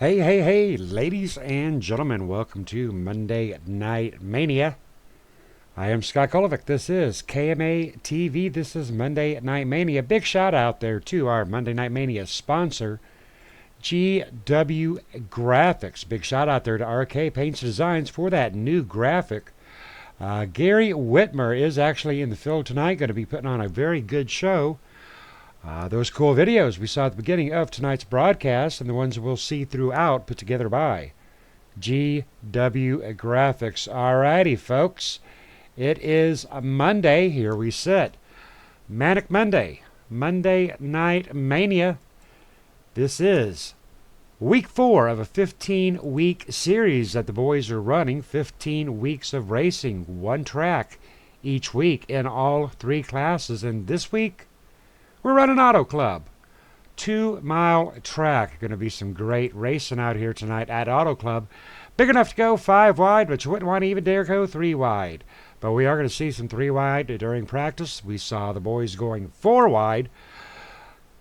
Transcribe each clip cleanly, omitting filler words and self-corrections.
Hey, hey, hey, ladies and gentlemen, welcome to Monday Night Mania. I am Scott Kolovic. This is KMA TV. This is Monday Night Mania. Big shout out there to our Monday Night Mania sponsor, GW Graphics. Big shout out there to RK Paints and Designs for that new graphic. Gary Whitmer is actually in the field tonight, going to be putting on a very good show. Those cool videos we saw at the beginning of tonight's broadcast and the ones we'll see throughout put together by GW Graphics. Alrighty, folks. It is a Monday. Here we sit. Manic Monday. Monday Night Mania. This is week 4 of a 15-week series that the boys are running. 15 weeks of racing. One track each week in all 3 classes. And this week, we're running Auto Club. 2-mile track. Going to be some great racing out here tonight at Auto Club. Big enough to go 5 wide, but you wouldn't want to even dare go 3 wide. But we are going to see some 3 wide during practice. We saw the boys going 4 wide.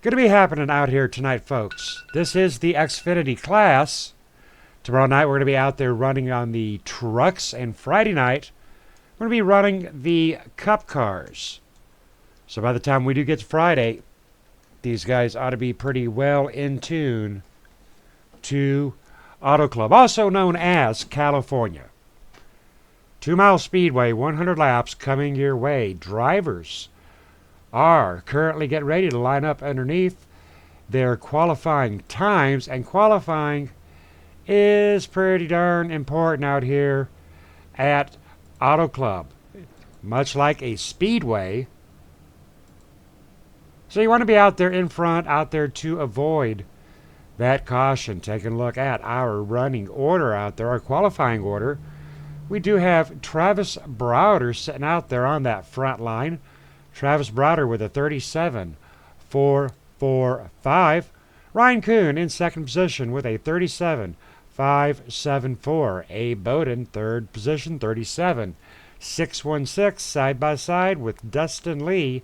Going to be happening out here tonight, folks. This is the Xfinity class. Tomorrow night we're going to be out there running on the trucks, and Friday night we're going to be running the Cup cars. So by the time we do get to Friday, these guys ought to be pretty well in tune to Auto Club, also known as California. 2-mile speedway, 100 laps coming your way. Drivers are currently getting ready to line up underneath their qualifying times, and qualifying is pretty darn important out here at Auto Club. Much like a speedway, so you want to be out there in front, out there to avoid that caution. Taking a look at our running order out there, our qualifying order. We do have Travis Browder sitting out there on that front line. Travis Browder with a 37.445. Ryan Kuhn in second position with a 37.574. Abe Bowden, third position, 37.616. Side by side with Dustin Lee,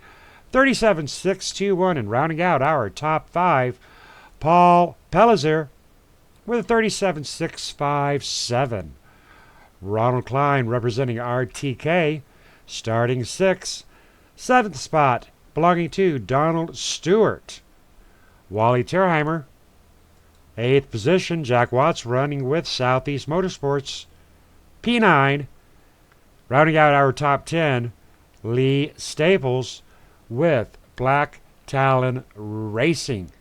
37.621, and rounding out our top 5, Paul Pellizer with a 37.657. Ronald Klein representing RTK, starting 6th. 7th spot belonging to Donald Stewart. Wally Terheimer, 8th position. Jack Watts running with Southeast Motorsports, P9. Rounding out our top 10, Lee Staples with Black Talon Racing.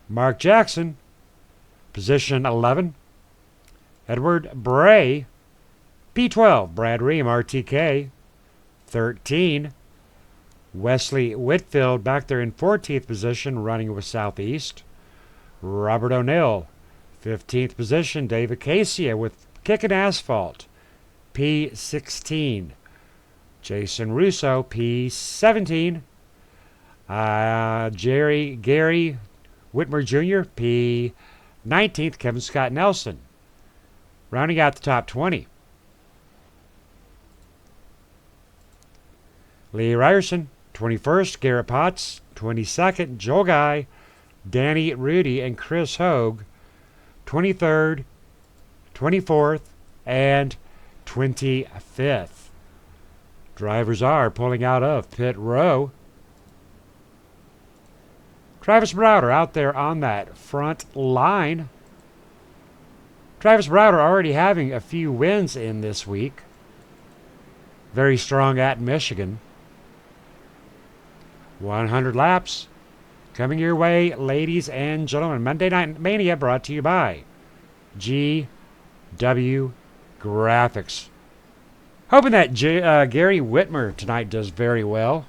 Mark Jackson, position 11. Edward Bray, P12. Brad Ream, RTK, 13. Wesley Whitfield back there in 14th position, running with Southeast. Robert O'Neill, 15th position. Dave Acacia with Kickin' Asphalt, P16. Jason Russo, P17. Gary Whitmer Jr., P19th. Kevin Scott Nelson, rounding out the top 20. Lee Ryerson, 21st. Garrett Potts, 22nd. Joel Guy, Danny Rudy, and Chris Hogue, 23rd, 24th, and 25th. Drivers are pulling out of pit row. Travis Browder out there on that front line. Travis Browder already having a few wins in this week. Very strong at Michigan. 100 laps coming your way, ladies and gentlemen. Monday Night Mania brought to you by GW Graphics. Hoping that Gary Whitmer tonight does very well.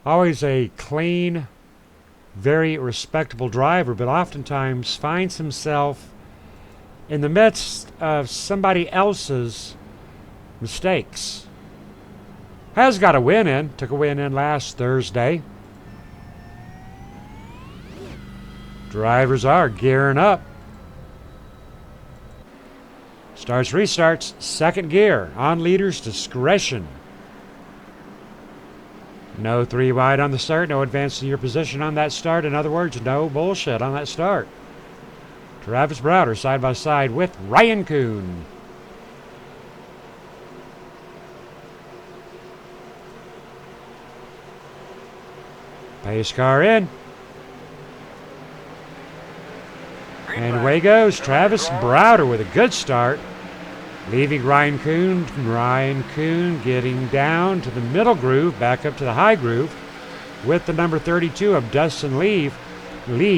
Always a clean, very respectable driver, but oftentimes finds himself in the midst of somebody else's mistakes. Has got a win in. Took a win in last Thursday. Drivers are gearing up. Starts, restarts, second gear, on leader's discretion. No 3 wide on the start, no advance in your position on that start. In other words, no bullshit on that start. Travis Browder side by side with Ryan Kuhn. Pace car in. And away goes Travis Browder with a good start, leaving Ryan Kuhn. Ryan Kuhn getting down to the middle groove, back up to the high groove, with the number 32 of Dustin Lee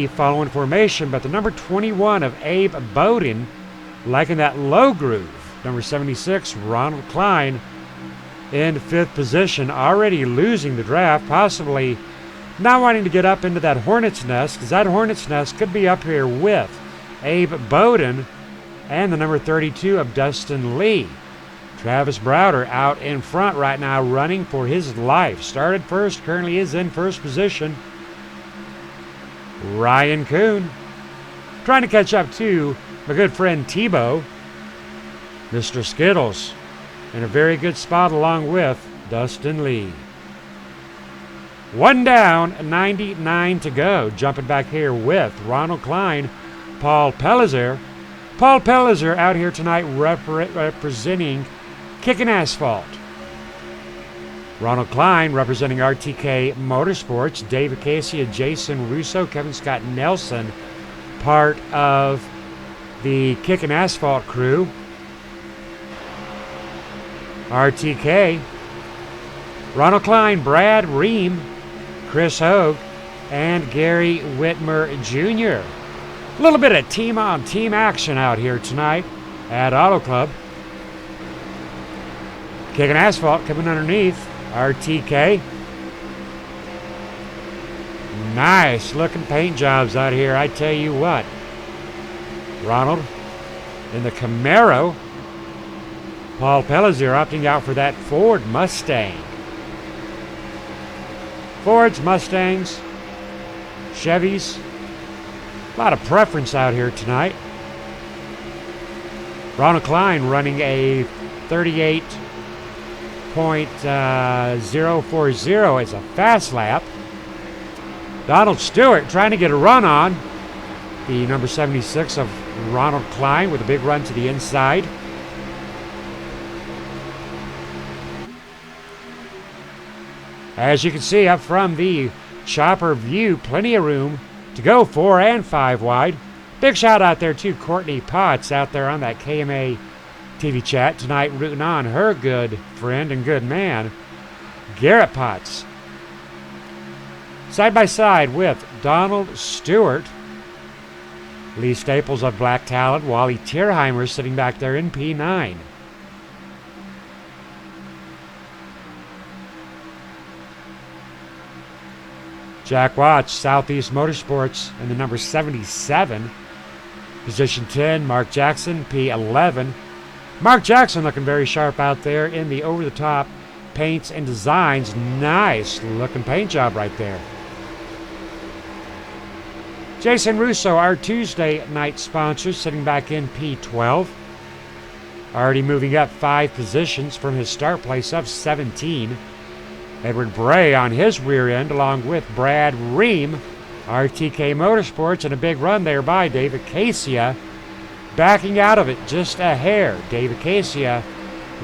following formation, but the number 21 of Abe Bowden liking that low groove. Number 76, Ronald Klein, in 5th position, already losing the draft, possibly not wanting to get up into that hornet's nest, because that hornet's nest could be up here with Abe Bowden and the number 32 of Dustin Lee. Travis Browder out in front right now, running for his life. Started first, currently is in first position. Ryan Kuhn trying to catch up to my good friend Tebow. Mr. Skittles in a very good spot along with Dustin Lee. One down, 99 to go. Jumping back here with Ronald Klein, Paul Pellizer. Paul Pellizer out here tonight representing Kickin' Asphalt. Ronald Klein representing RTK Motorsports. David Casey, Jason Russo, Kevin Scott Nelson, part of the Kickin' Asphalt crew. RTK, Ronald Klein, Brad Ream, Chris Hogue, and Gary Whitmer Jr. A little bit of team-on-team action out here tonight at Auto Club. Kicking Asphalt coming underneath RTK. Nice looking paint jobs out here, I tell you what. Ronald in the Camaro. Paul Pellizer opting out for that Ford Mustang. Fords, Mustangs, Chevys. A lot of preference out here tonight. Ronald Klein running a 38.040 as a fast lap. Donald Stewart trying to get a run on. The number 76 of Ronald Klein with a big run to the inside. As you can see up from the chopper view, plenty of room to go 4 and 5 wide. Big shout out there to Courtney Potts out there on that KMA TV chat tonight, rooting on her good friend and good man, Garrett Potts. Side by side with Donald Stewart, Lee Staples of Black Talent, Wally Tierheimer sitting back there in P9. Jack Watts, Southeast Motorsports, in the number 77. Position 10, Mark Jackson, P11. Mark Jackson looking very sharp out there in the over-the-top paints and designs. Nice looking paint job right there. Jason Russo, our Tuesday night sponsor, sitting back in P12. Already moving up 5 positions from his start place of 17. Edward Bray on his rear end, along with Brad Ream, RTK Motorsports, and a big run there by David Casey. Backing out of it just a hair. David Casey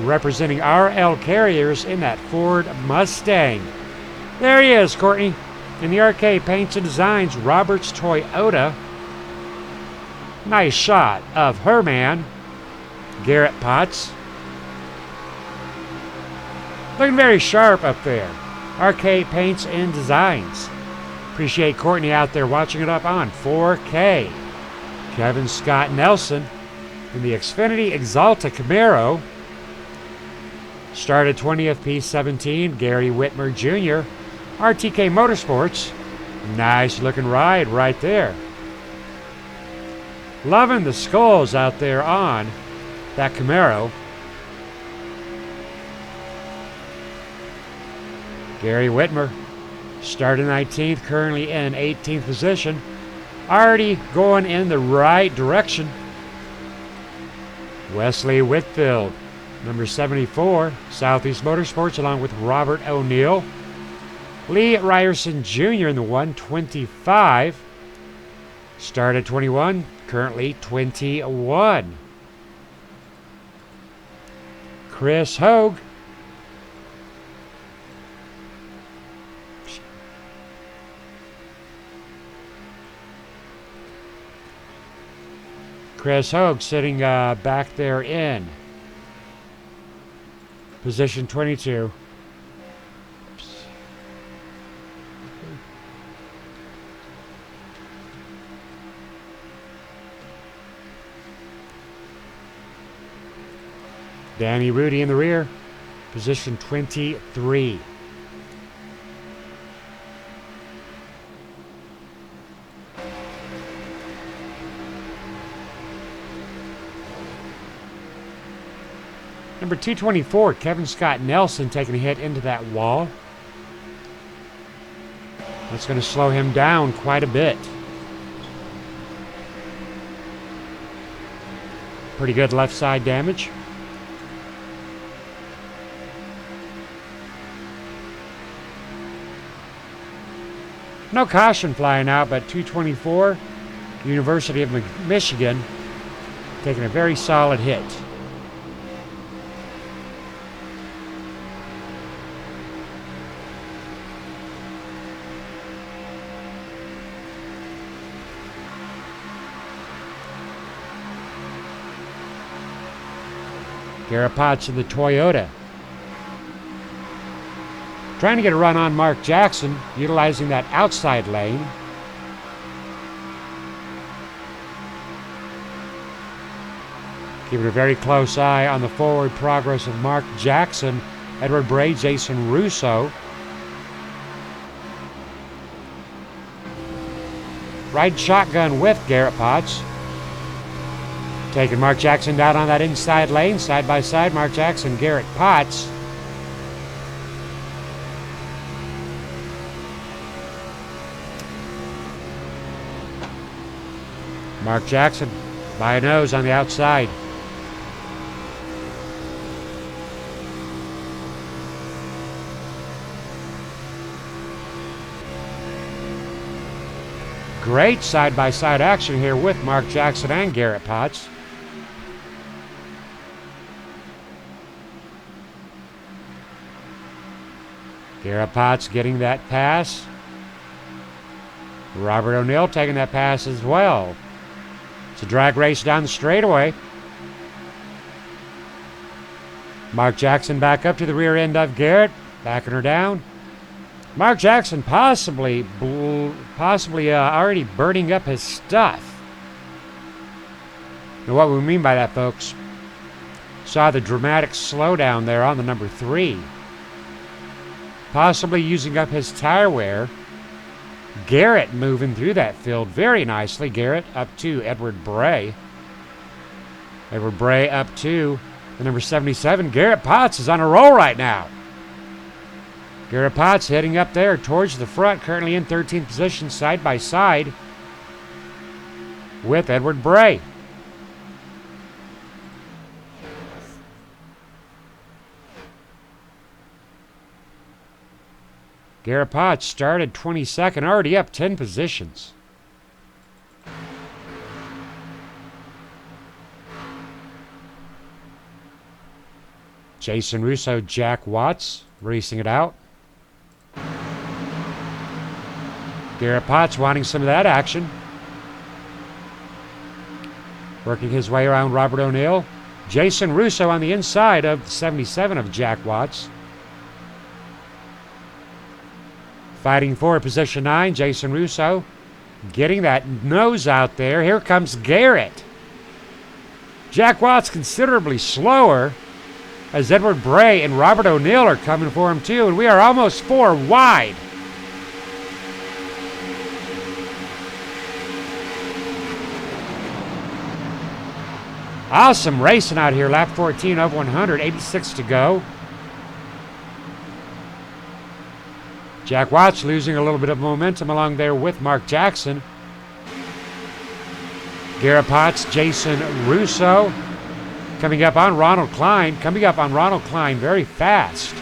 representing RL Carriers in that Ford Mustang. There he is, Courtney, in the RK Paints and Designs Roberts Toyota. Nice shot of her man, Garrett Potts. Looking very sharp up there. RK Paints and Designs. Appreciate Courtney out there watching it up on 4K. Kevin Scott Nelson in the Xfinity Exalta Camaro. Started 20th P17, Gary Whitmer Jr. RTK Motorsports. Nice looking ride right there. Loving the skulls out there on that Camaro. Gary Whitmer started 19th, currently in 18th position. Already going in the right direction. Wesley Whitfield, number 74, Southeast Motorsports, along with Robert O'Neill. Lee Ryerson Jr. in the 125. Started 21, currently 21. Chris Hogue. Chris Hogue sitting back there in position 22. Danny Rudy in the rear, position 23. Number 224, Kevin Scott Nelson taking a hit into that wall. That's going to slow him down quite a bit. Pretty good left side damage. No caution flying out, but 224, University of Michigan, taking a very solid hit. Garrett Potts in the Toyota. Trying to get a run on Mark Jackson, utilizing that outside lane. Keeping a very close eye on the forward progress of Mark Jackson, Edward Bray, Jason Russo. Riding shotgun with Garrett Potts. Taking Mark Jackson down on that inside lane, side by side, Mark Jackson, Garrett Potts. Mark Jackson by a nose on the outside. Great side-by-side action here with Mark Jackson and Garrett Potts. Garrett Potts getting that pass. Robert O'Neill taking that pass as well. It's a drag race down the straightaway. Mark Jackson back up to the rear end of Garrett, backing her down. Mark Jackson possibly already burning up his stuff. Now what we mean by that, folks, saw the dramatic slowdown there on the number 3. Possibly using up his tire wear. Garrett moving through that field very nicely. Garrett up to Edward Bray. Edward Bray up to the number 77. Garrett Potts is on a roll right now. Garrett Potts heading up there towards the front, currently in 13th position, side by side with Edward Bray. Garrett Potts started 22nd, already up 10 positions. Jason Russo, Jack Watts racing it out. Garrett Potts wanting some of that action. Working his way around Robert O'Neill. Jason Russo on the inside of the 77 of Jack Watts. Fighting for position 9, Jason Russo getting that nose out there. Here comes Garrett. Jack Watts considerably slower as Edward Bray and Robert O'Neill are coming for him too, and we are almost 4 wide. Awesome racing out here, lap 14 of 100, 86 to go. Jack Watts losing a little bit of momentum along there with Mark Jackson. Garrett Potts, Jason Russo coming up on Ronald Klein. Coming up on Ronald Klein very fast.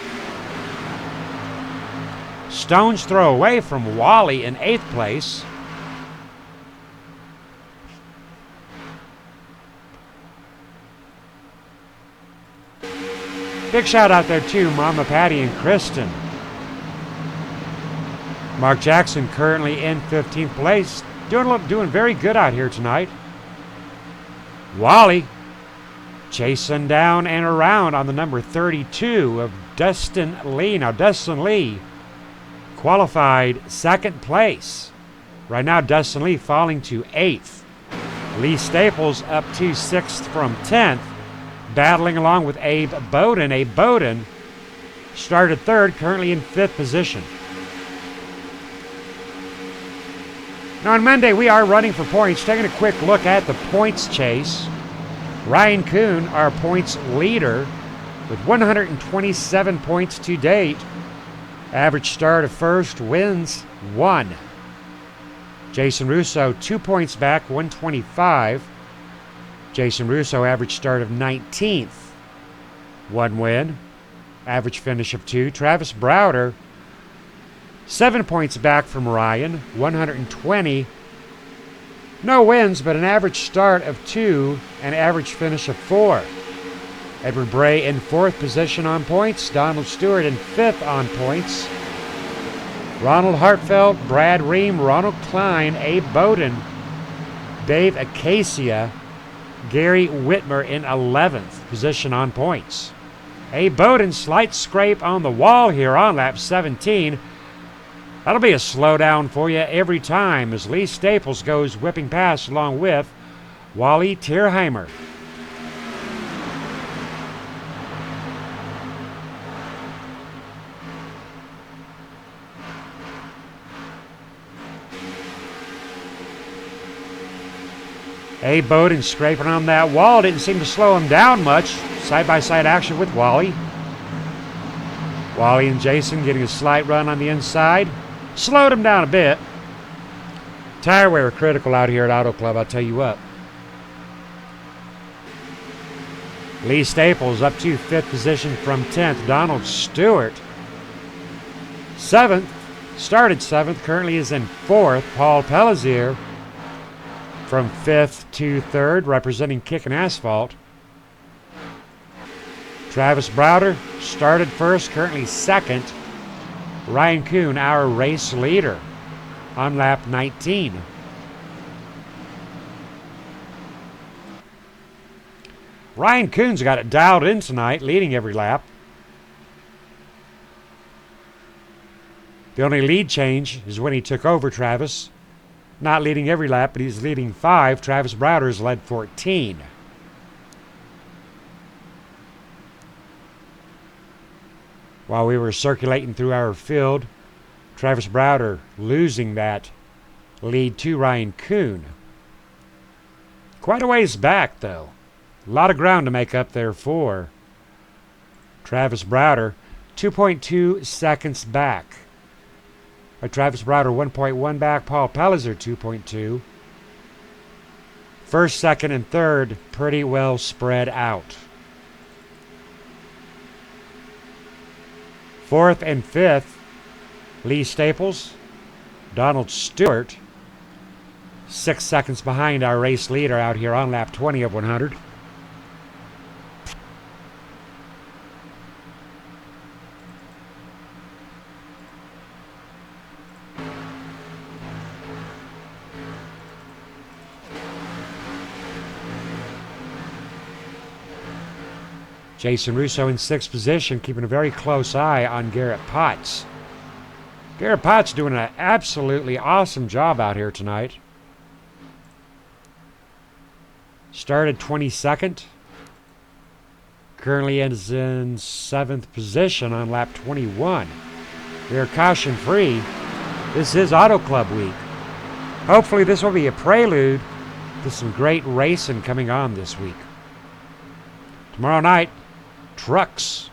Stone's throw away from Wally in 8th place. Big shout out there to Mama Patty and Kristen. Mark Jackson currently in 15th place. Doing very good out here tonight. Wally chasing down and around on the number 32 of Dustin Lee. Now, Dustin Lee qualified 2nd place. Right now, Dustin Lee falling to 8th. Lee Staples up to 6th from 10th. Battling along with Abe Bowden. Abe Bowden started 3rd, currently in 5th position. Now on Monday, we are running for points. Taking a quick look at the points chase. Ryan Kuhn, our points leader, with 127 points to date. Average start of first, wins 1. Jason Russo, 2 points back, 125. Jason Russo, average start of 19th. 1 win. Average finish of 2. Travis Browder, 7 points back from Ryan, 120. No wins, but an average start of 2 and average finish of 4. Edward Bray in 4th position on points. Donald Stewart in 5th on points. Ronald Hartfeld, Brad Ream, Ronald Klein, Abe Bowden, Dave Acacia, Gary Whitmer in 11th position on points. Abe Bowden, slight scrape on the wall here on lap 17. That'll be a slowdown for you every time as Lee Staples goes whipping past along with Wally Tierheimer. Abe Bowden scraping on that wall. Didn't seem to slow him down much. Side-by-side action with Wally. Wally and Jason getting a slight run on the inside. Slowed him down a bit. Tire wear critical out here at Auto Club, I'll tell you what. Lee Staples up to 5th position from 10th. Donald Stewart, 7th. Started 7th, currently is in 4th. Paul Pellizier from 5th to 3rd, representing Kickin' Asphalt. Travis Browder started 1st, currently 2nd. Ryan Kuhn, our race leader, on lap 19. Ryan Kuhn's got it dialed in tonight, leading every lap. The only lead change is when he took over Travis. Not leading every lap, but he's leading 5. Travis Browder's led 14. While we were circulating through our field, Travis Browder losing that lead to Ryan Kuhn. Quite a ways back, though. A lot of ground to make up there for Travis Browder. 2.2 seconds back. Travis Browder 1.1 back. Paul Pellizer 2.2. 1st, 2nd, and 3rd pretty well spread out. 4th and 5th, Lee Staples, Donald Stewart, 6 seconds behind our race leader out here on lap 20 of 100. Jason Russo in 6th position, keeping a very close eye on Garrett Potts. Garrett Potts doing an absolutely awesome job out here tonight. Started 22nd. Currently is in 7th position on lap 21. They're caution free. This is Auto Club week. Hopefully this will be a prelude to some great racing coming on this week. Tomorrow night, trucks.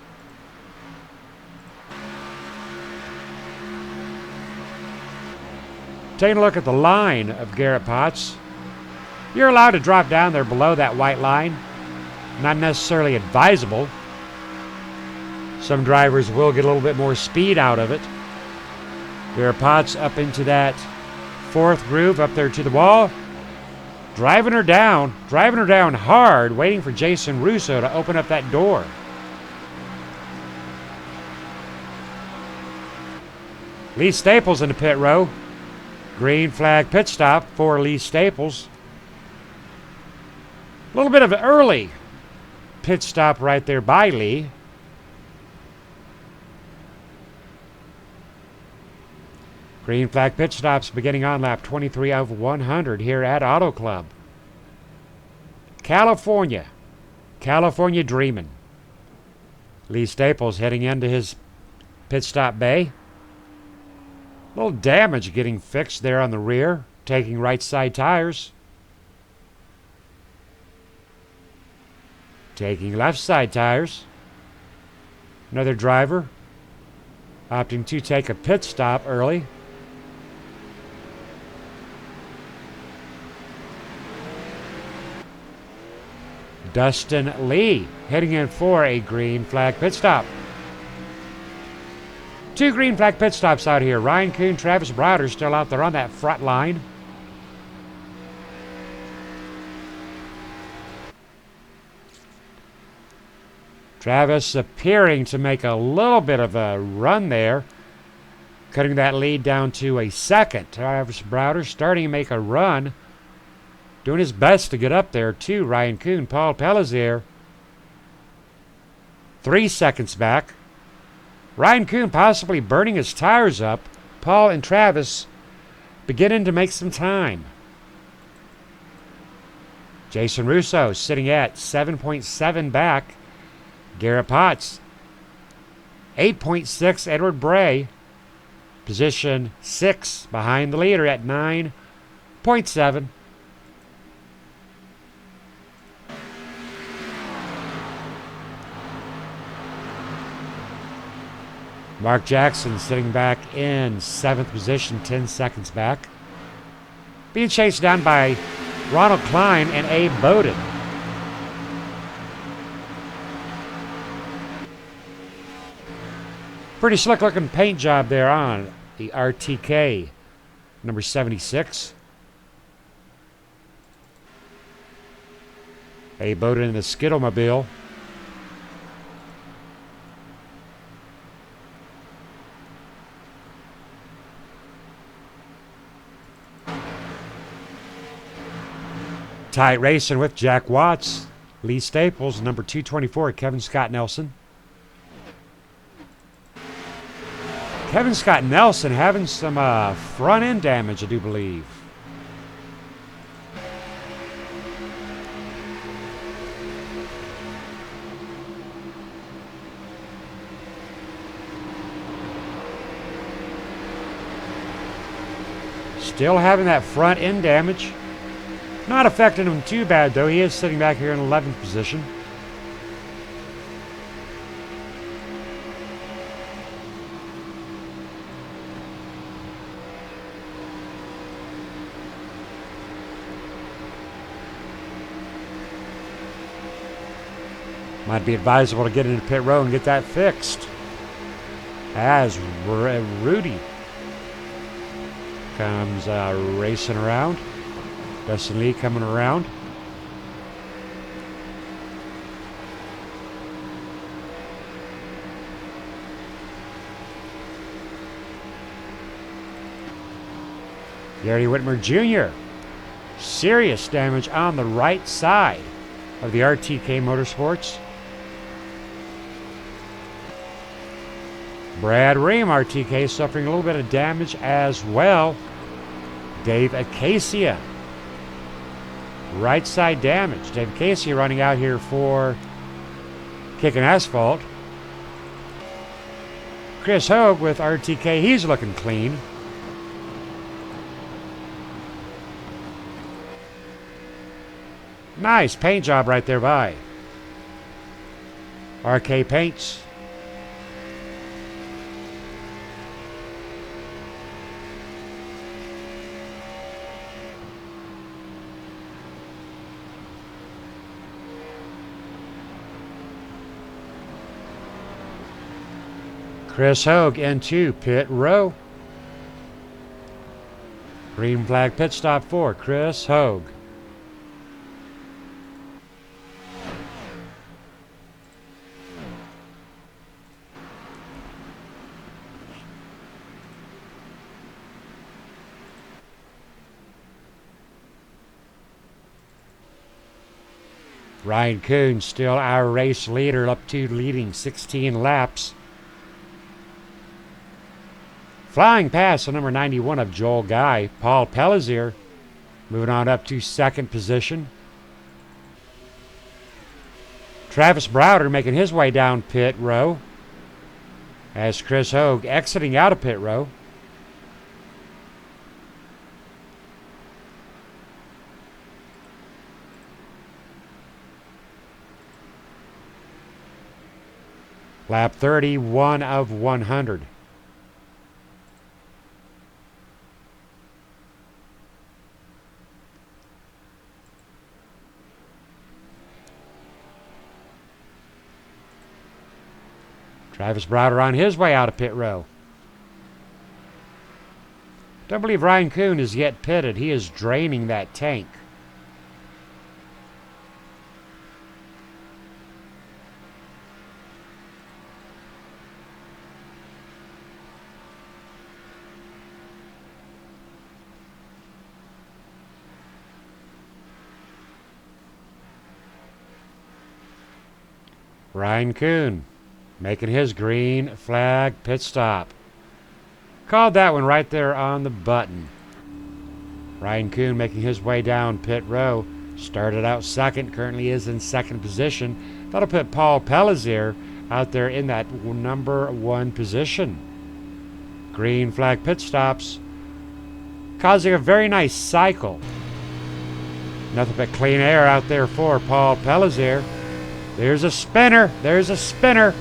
Taking a look at the line of Garrett Potts. You're allowed to drop down there below that white line. Not necessarily advisable. Some drivers will get a little bit more speed out of it. Garrett Potts up into that 4th groove up there to the wall. Driving her down hard, waiting for Jason Russo to open up that door. Lee Staples in the pit row. Green flag pit stop for Lee Staples. A little bit of an early pit stop right there by Lee. Green flag pit stops beginning on lap 23 of 100 here at Auto Club. California dreaming. Lee Staples heading into his pit stop bay. A little damage getting fixed there on the rear, taking right side tires. Taking left side tires. Another driver opting to take a pit stop early. Dustin Lee heading in for a green flag pit stop. 2 green flag pit stops out here. Ryan Kuhn, Travis Browder still out there on that front line. Travis appearing to make a little bit of a run there, cutting that lead down to a second. Travis Browder starting to make a run, doing his best to get up there too. Ryan Kuhn, Paul Pellizier, 3 seconds back. Ryan Kuhn possibly burning his tires up. Paul and Travis beginning to make some time. Jason Russo sitting at 7.7 back. Garrett Potts, 8.6. Edward Bray, position 6 behind the leader at 9.7. Mark Jackson sitting back in 7th position, 10 seconds back. Being chased down by Ronald Klein and Abe Bowden. Pretty slick looking paint job there on the RTK number 76. Abe Bowden in the Skittlemobile. Tight racing with Jack Watts. Lee Staples, number 224, Kevin Scott Nelson. Kevin Scott Nelson having some front end damage, I do believe. Still having that front end damage. Not affecting him too bad, though. He is sitting back here in 11th position. Might be advisable to get into pit row and get that fixed. As Rudy comes racing around. Dustin Lee coming around. Gary Whitmer Jr. Serious damage on the right side of the RTK Motorsports. Brad Ream, RTK, suffering a little bit of damage as well. Dave Acacia, right side damage. Dave Acacia running out here for Kicking Asphalt. Chris Hogue with RTK, he's looking clean. Nice paint job right there by RK Paints. Chris Hogue into pit row. Green flag pit stop for Chris Hogue. Ryan Kuhn still our race leader, up to leading 16 laps. Flying past the number 91 of Joel Guy, Paul Pellizier, moving on up to second position. Travis Browder making his way down pit row as Chris Hogue exiting out of pit row. Lap 31 of 100. Travis Browder on his way out of pit row. Don't believe Ryan Kuhn is yet pitted. He is draining that tank. Ryan Kuhn making his green flag pit stop. Called that one right there on the button. Ryan Kuhn making his way down pit row. Started out second, currently is in second position. That'll put Paul Pellizier out there in that number 1 position. Green flag pit stops, causing a very nice cycle. Nothing but clean air out there for Paul Pellizier. There's a spinner. There's a spinner.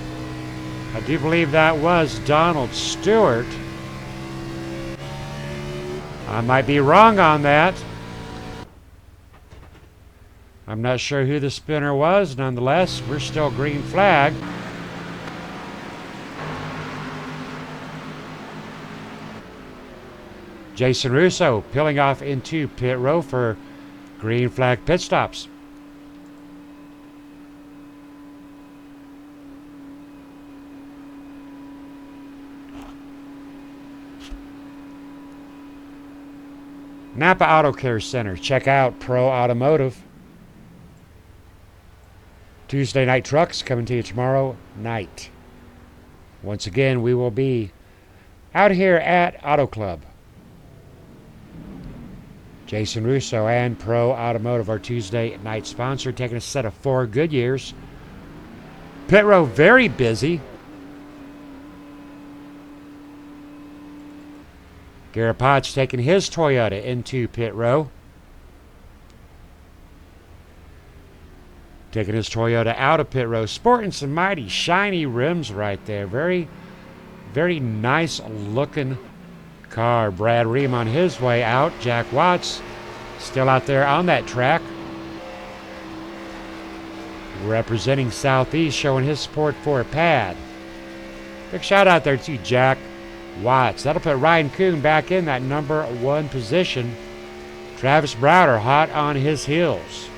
I do believe that was Donald Stewart. I might be wrong on that. I'm not sure who the spinner was. Nonetheless, we're still green flag. Jason Russo peeling off into pit row for green flag pit stops. Napa Auto Care Center. Check out Pro Automotive. Tuesday night trucks coming to you tomorrow night. Once again, we will be out here at Auto Club. Jason Russo and Pro Automotive, our Tuesday night sponsor, taking a set of 4 Goodyears. Pit row very busy. Garrett Potts taking his Toyota into pit row. Taking his Toyota out of pit row. Sporting some mighty shiny rims right there. Very, very nice looking car. Brad Ream on his way out. Jack Watts still out there on that track. Representing Southeast, showing his support for a pad. Big shout out there to Jack Watts. That'll put Ryan Kuhn back in that number 1 position. Travis Browder hot on his heels.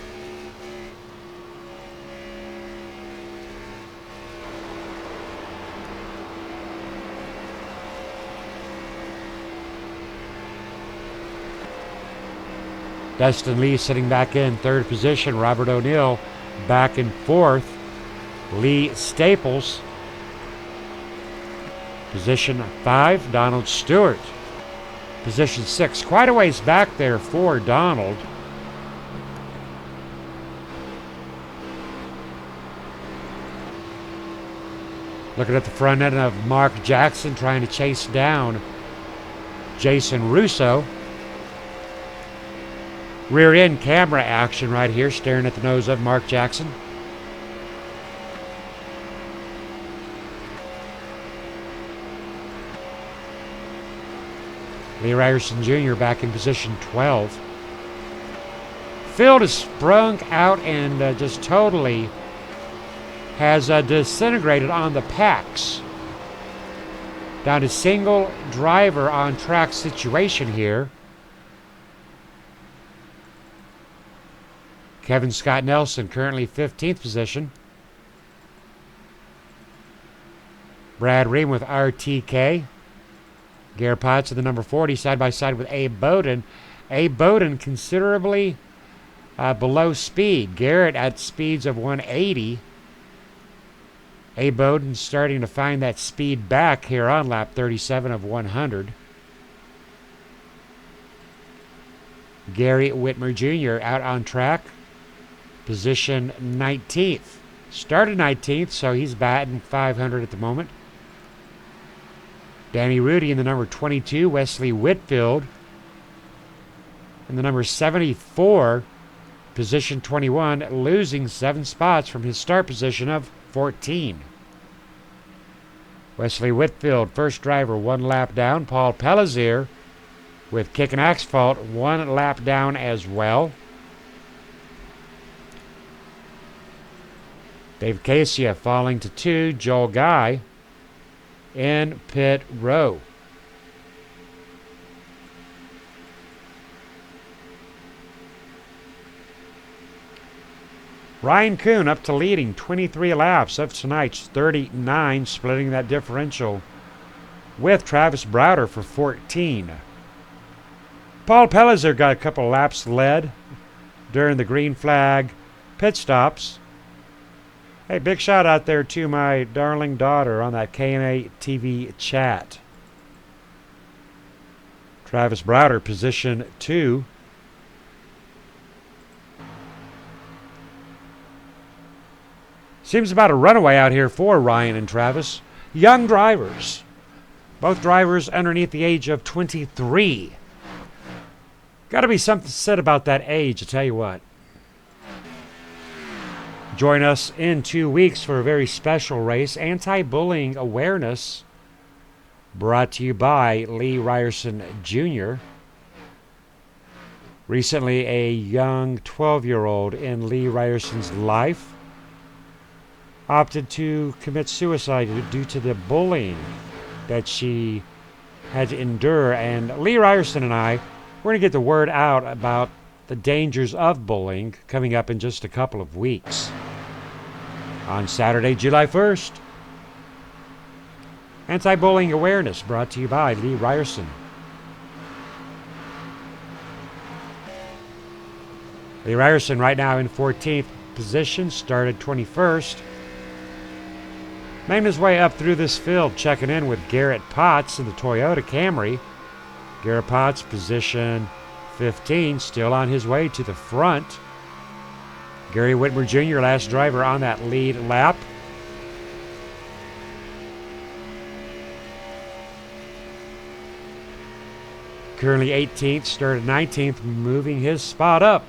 Dustin Lee sitting back in 3rd position. Robert O'Neill back in 4th. Lee Staples. Position 5, Donald Stewart. Position 6, quite a ways back there for Donald. Looking at the front end of Mark Jackson, trying to chase down Jason Russo. Rear end camera action right here, staring at the nose of Mark Jackson. Lee Ryerson Jr. back in position 12. Field has sprung out and just totally has disintegrated on the packs. Down to single driver on track situation here. Kevin Scott Nelson currently 15th position. Brad Ream with RTK. Garrett Potts at the number 40, side by side with Abe Bowden. Abe Bowden considerably below speed. Garrett at speeds of 180. A. Bowden starting to find that speed back here on lap 37 of 100. Gary Whitmer Jr. out on track, position 19th. Started 19th, so he's batting 500 at the moment. Danny Rudy in the number 22, Wesley Whitfield in the number 74, position 21, losing 7 spots from his start position of 14. Wesley Whitfield, first driver, 1 lap down. Paul Pellizier with kick and asphalt, 1 lap down as well. Dave Casia falling to 2. Joel Guy in pit row. Ryan Kuhn up to leading 23 laps of tonight's 39, splitting that differential with Travis Browder for 14. Paul Pellizer got a couple laps led during the green flag pit stops. Hey, big shout out there to my darling daughter on that KMA TV chat. Travis Browder, position 2. Seems about a runaway out here for Ryan and Travis. Young drivers. Both drivers underneath the age of 23. Got to be something said about that age, I tell you what. Join us in 2 weeks for a very special race, Anti-Bullying Awareness, brought to you by Lee Ryerson Jr. Recently, a young 12-year-old in Lee Ryerson's life opted to commit suicide due to the bullying that she had to endure. And Lee Ryerson and I, we're going to get the word out about the dangers of bullying coming up in just a couple of weeks. On Saturday, July 1st, Anti-Bullying Awareness brought to you by Lee Ryerson. Lee Ryerson right now in 14th position, started 21st. Made his way up through this field, checking in with Garrett Potts in the Toyota Camry. Garrett Potts, position 15, still on his way to the front. Gary Whitmer Jr., last driver on that lead lap. Currently 18th, started 19th, moving his spot up.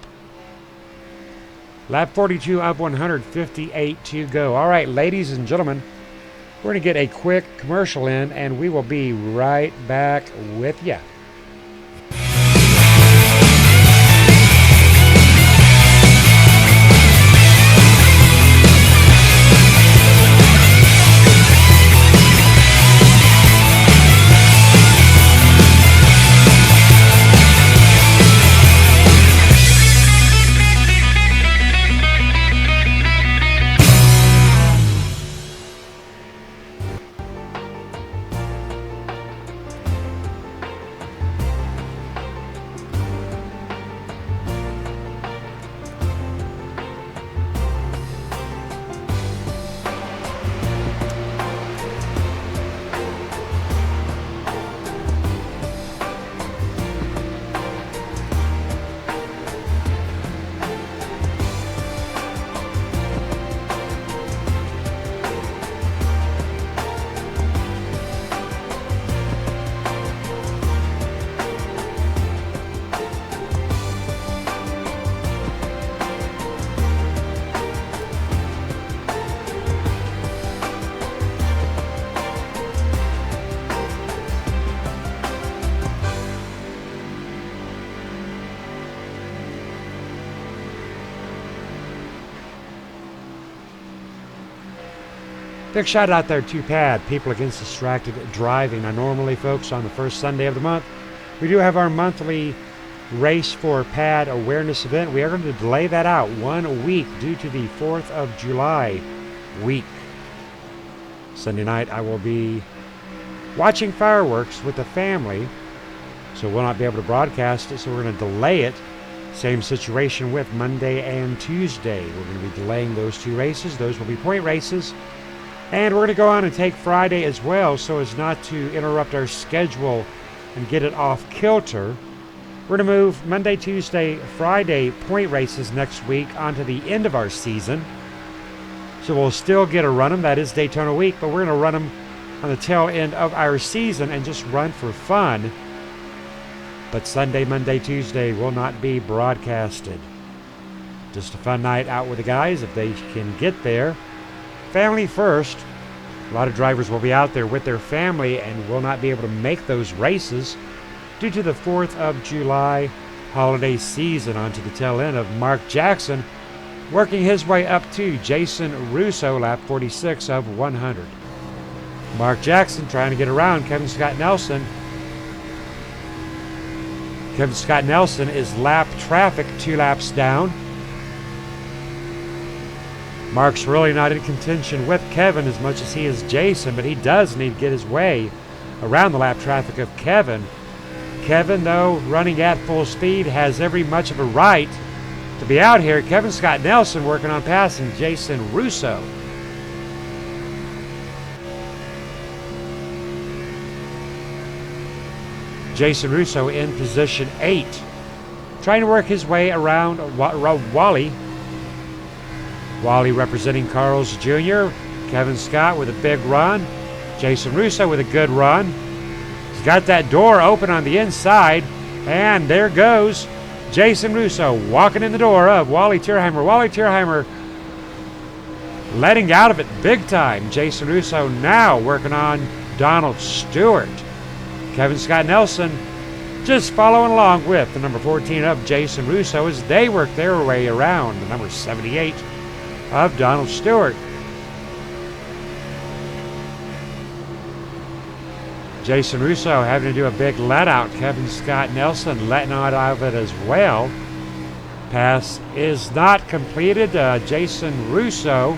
Lap 42 of 158 to go. All right, ladies and gentlemen, we're going to get a quick commercial in, and we will be right back with you. Big shout out there to PAD, People Against Distracted Driving. Now, normally, folks, on the first Sunday of the month, we do have our monthly Race for PAD awareness event. We are going to delay that out 1 week due to the 4th of July week. Sunday night, I will be watching fireworks with the family, so we'll not be able to broadcast it, so we're going to delay it Same situation with Monday and Tuesday. We're going to be delaying those two races. Those will be point races. And we're going to go on and take Friday as well so as not to interrupt our schedule and get it off kilter. We're going to move Monday, Tuesday, Friday point races next week onto the end of our season. So we'll still get to run them. That is Daytona week, but we're going to run them on the tail end of our season and just run for fun. But Sunday, Monday, Tuesday will not be broadcasted. Just a fun night out with the guys if they can get there. Family first. A lot of drivers will be out there with their family and will not be able to make those races due to the 4th of July holiday season. Onto the tail end of Mark Jackson working his way up to Jason Russo, lap 46 of 100. Mark Jackson trying to get around Kevin Scott Nelson. Kevin Scott Nelson is lap traffic 2 laps down. Mark's really not in contention with Kevin as much as he is Jason, but he does need to get his way around the lap traffic of Kevin. Kevin, though, running at full speed, has every much of a right to be out here. Kevin Scott Nelson working on passing Jason Russo. Jason Russo in position 8. Trying to work his way around Wally. Wally representing Carl's Jr. Kevin Scott with a big run. Jason Russo with a good run. He's got that door open on the inside. And there goes Jason Russo walking in the door of Wally Tierheimer. Wally Tierheimer letting out of it big time. Jason Russo now working on Donald Stewart. Kevin Scott Nelson just following along with the number 14 of Jason Russo as they work their way around the number 78 of Donald Stewart. Jason Russo having to do a big let out. Kevin Scott Nelson letting out of it as well. Pass is not completed. Jason Russo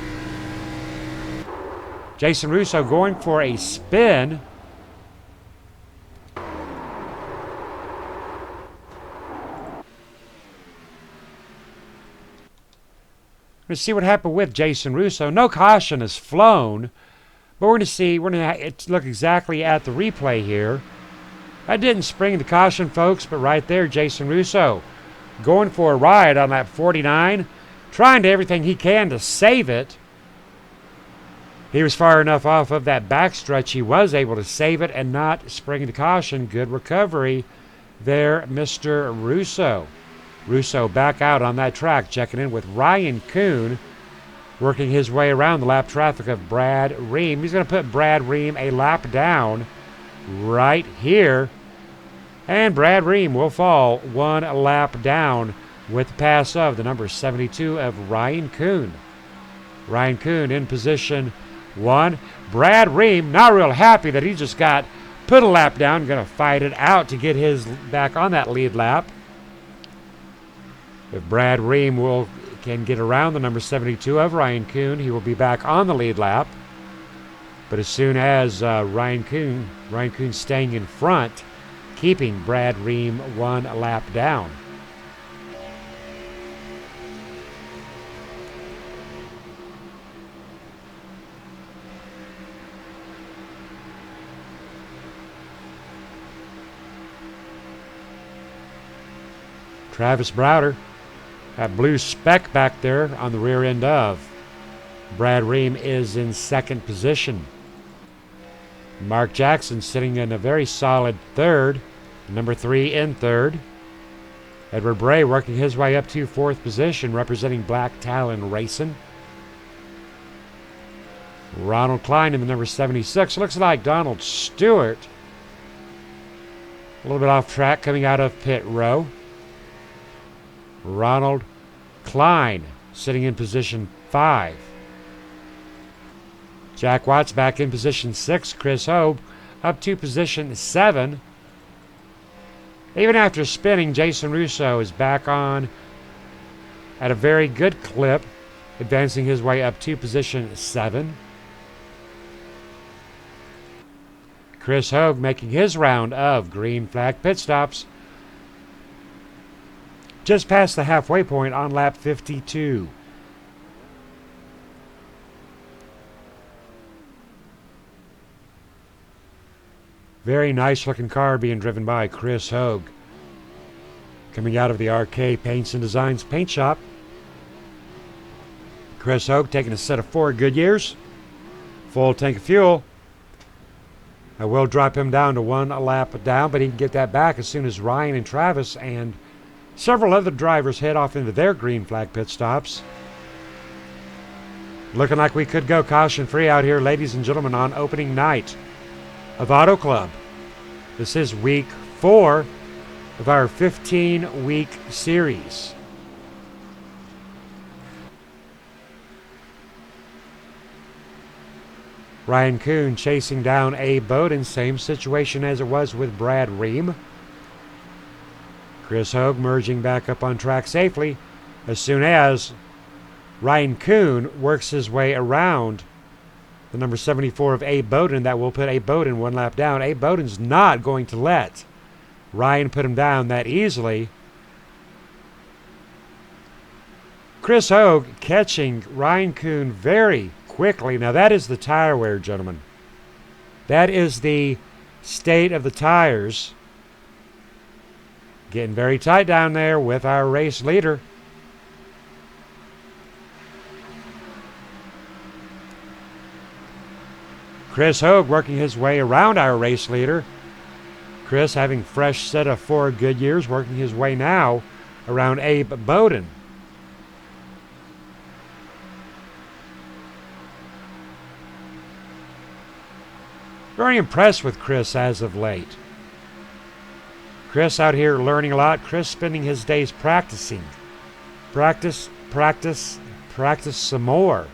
going for a spin. Let's see what happened with Jason Russo. No caution is flown, but we're going to see. We're going to look exactly at the replay here. I didn't spring the caution, folks, but right there, Jason Russo going for a ride on lap 49, trying to everything he can to save it. He was far enough off of that backstretch. He was able to save it and not spring the caution. Good recovery there, Mr. Russo. Russo back out on that track, checking in with Ryan Kuhn, working his way around the lap traffic of Brad Ream. He's going to put Brad Ream a lap down right here. And Brad Ream will fall 1 lap down with the pass of the number 72 of Ryan Kuhn. Ryan Kuhn in position 1. Brad Ream not real happy that he just got put a lap down. Going to fight it out to get his back on that lead lap. If Brad Ream can get around the number 72 of Ryan Kuhn, he will be back on the lead lap. But as soon as Ryan Kuhn staying in front, keeping Brad Ream 1 lap down. Travis Browder. That blue speck back there on the rear end of Brad Ream is in second position. Mark Jackson sitting in a very solid third. Number 3 in third. Edward Bray working his way up to fourth position, representing Black Talon Racing. Ronald Klein in the number 76. Looks like Donald Stewart a little bit off track coming out of pit row. Ronald Klein sitting in position 5. Jack Watts back in position 6. Chris Hope up to position 7. Even after spinning, Jason Russo is back on at a very good clip, advancing his way up to position 7. Chris Hogue making his round of green flag pit stops. Just past the halfway point on lap 52. Very nice looking car being driven by Chris Hogue. Coming out of the RK Paints and Designs paint shop. Chris Hogue taking a set of 4 Goodyears. Full tank of fuel. I will drop him down to 1 lap down, but he can get that back as soon as Ryan and Travis and several other drivers head off into their green flag pit stops. Looking like we could go caution-free out here, ladies and gentlemen, on opening night of Auto Club. This is week 4 of our 15-week series. Ryan Kuhn chasing down Abe Bowden, same situation as it was with Brad Ream. Chris Hogue merging back up on track safely as soon as Ryan Kuhn works his way around the number 74 of Abe Bowden. That will put Abe Bowden 1 lap down. Abe Bowden's not going to let Ryan put him down that easily. Chris Hogue catching Ryan Kuhn very quickly. Now that is the tire wear, gentlemen. That is the state of the tires. Getting very tight down there with our race leader. Chris Hogue working his way around our race leader. Chris having fresh set of 4 Goodyears, working his way now around Abe Bowden. Very impressed with Chris as of late. Chris out here learning a lot. Chris spending his days practicing. Practice, practice, practice some more.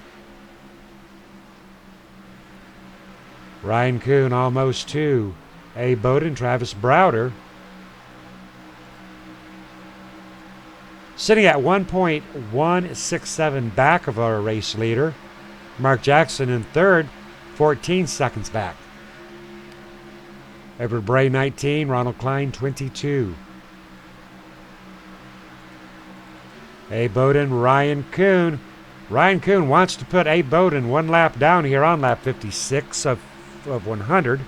Ryan Kuhn almost to Abe Bowden, Travis Browder. Sitting at 1.167 back of our race leader. Mark Jackson in third, 14 seconds back. Edward Bray 19, Ronald Klein 22. Abe Bowden, Ryan Kuhn. Ryan Kuhn wants to put Abe Bowden 1 lap down here on lap 56 of 100.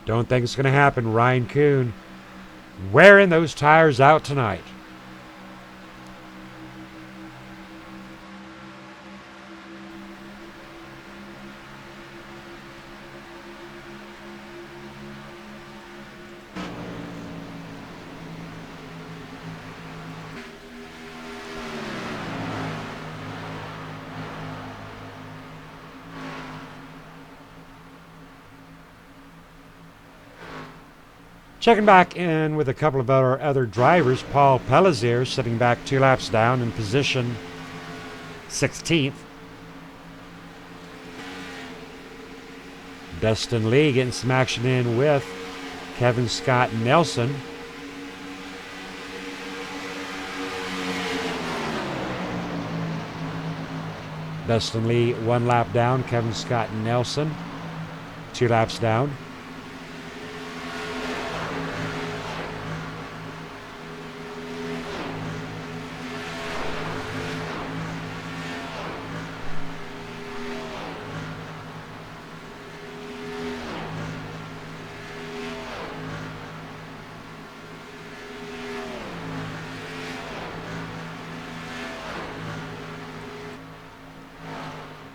Don't think it's going to happen. Ryan Kuhn wearing those tires out tonight. Checking back in with a couple of our other drivers. Paul Pelizier sitting back 2 laps down in position 16th. Dustin Lee getting some action in with Kevin Scott Nelson. Dustin Lee 1 lap down. Kevin Scott Nelson 2 laps down.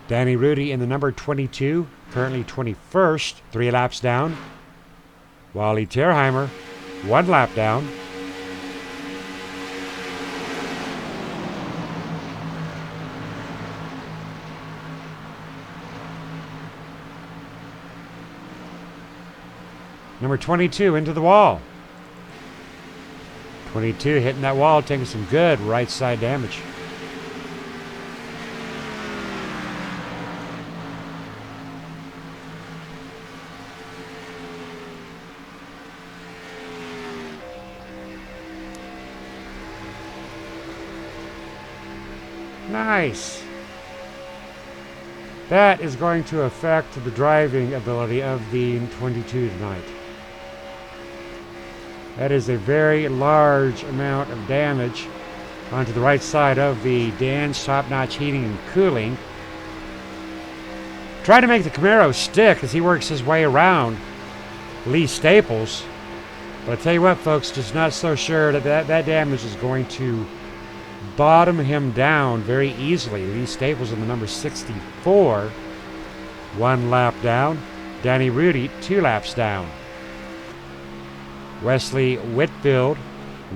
Danny Rudy in the number 22, currently 21st, 3 laps down. Wally Terheimer, 1 lap down. Number 22 into the wall. 22 hitting that wall, taking some good right side damage. Nice. That is going to affect the driving ability of the 22 tonight. That is a very large amount of damage onto the right side of the Dan's Top Notch Heating and Cooling. Try to make the Camaro stick as he works his way around Lee Staples. But I tell you what, folks, just not so sure that damage is going to bottom him down very easily. Lee Staples in the number 64, 1 lap down. Danny Rudy, 2 laps down. Wesley Whitfield,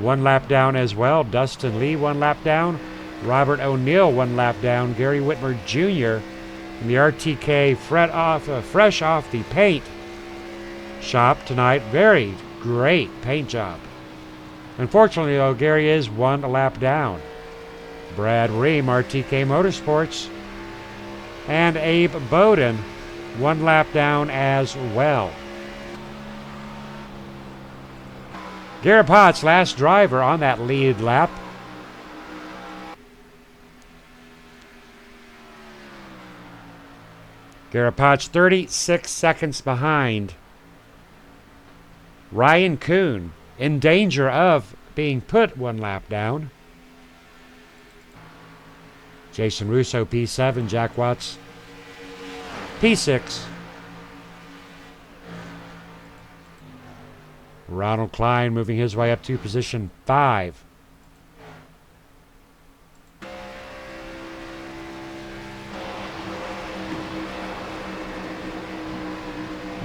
1 lap down as well. Dustin Lee, 1 lap down. Robert O'Neill, 1 lap down. Gary Whitmer Jr. in the RTK fresh off the paint shop tonight. Very great paint job. Unfortunately, though, Gary is 1 lap down. Brad Ream, RTK Motorsports. And Abe Bowden, 1 lap down as well. Garrett Potts, last driver on that lead lap. Garrett Potts 36 seconds behind. Ryan Kuhn in danger of being put 1 lap down. Jason Russo P7, Jack Watts P6. Ronald Klein moving his way up to position 5.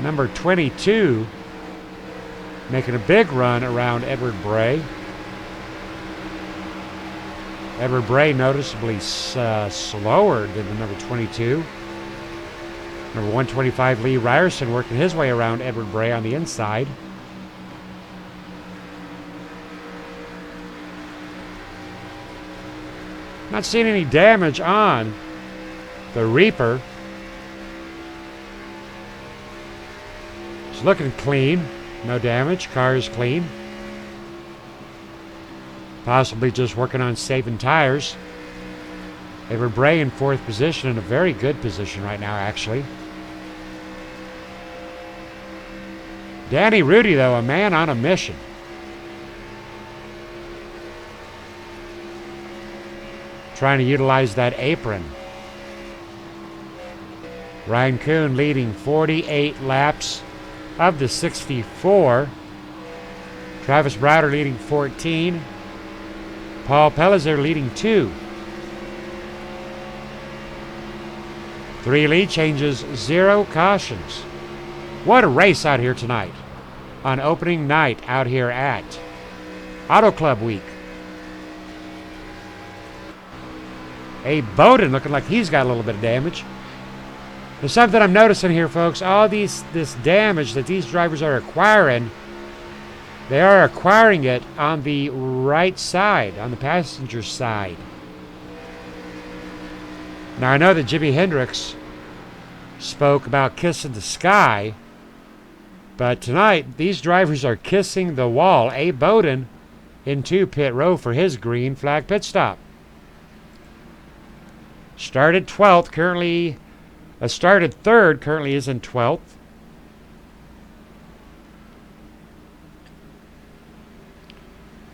Number 22 making a big run around Edward Bray. Edward Bray noticeably slower than the number 22. Number 125 Lee Ryerson working his way around Edward Bray on the inside. Not seeing any damage on the Reaper. It's looking clean. No damage. Car is clean. Possibly just working on saving tires. Edward Bray in 4th position, in a very good position right now, actually. Danny Rudy, though, a man on a mission. Trying to utilize that apron. Ryan Kuhn leading 48 laps of the 64. Travis Browder leading 14. Paul Pellizer leading 2. 3 lead changes, 0 cautions. What a race out here tonight on opening night out here at Auto Club Week. Abe Bowden looking like he's got a little bit of damage. There's something I'm noticing here, folks. All this damage that these drivers are acquiring, they are acquiring it on the right side, on the passenger side. Now, I know that Jimi Hendrix spoke about kissing the sky, but tonight, these drivers are kissing the wall. Abe Bowden into pit row for his green flag pit stop. Started 12th, currently started 3rd, currently is in 12th.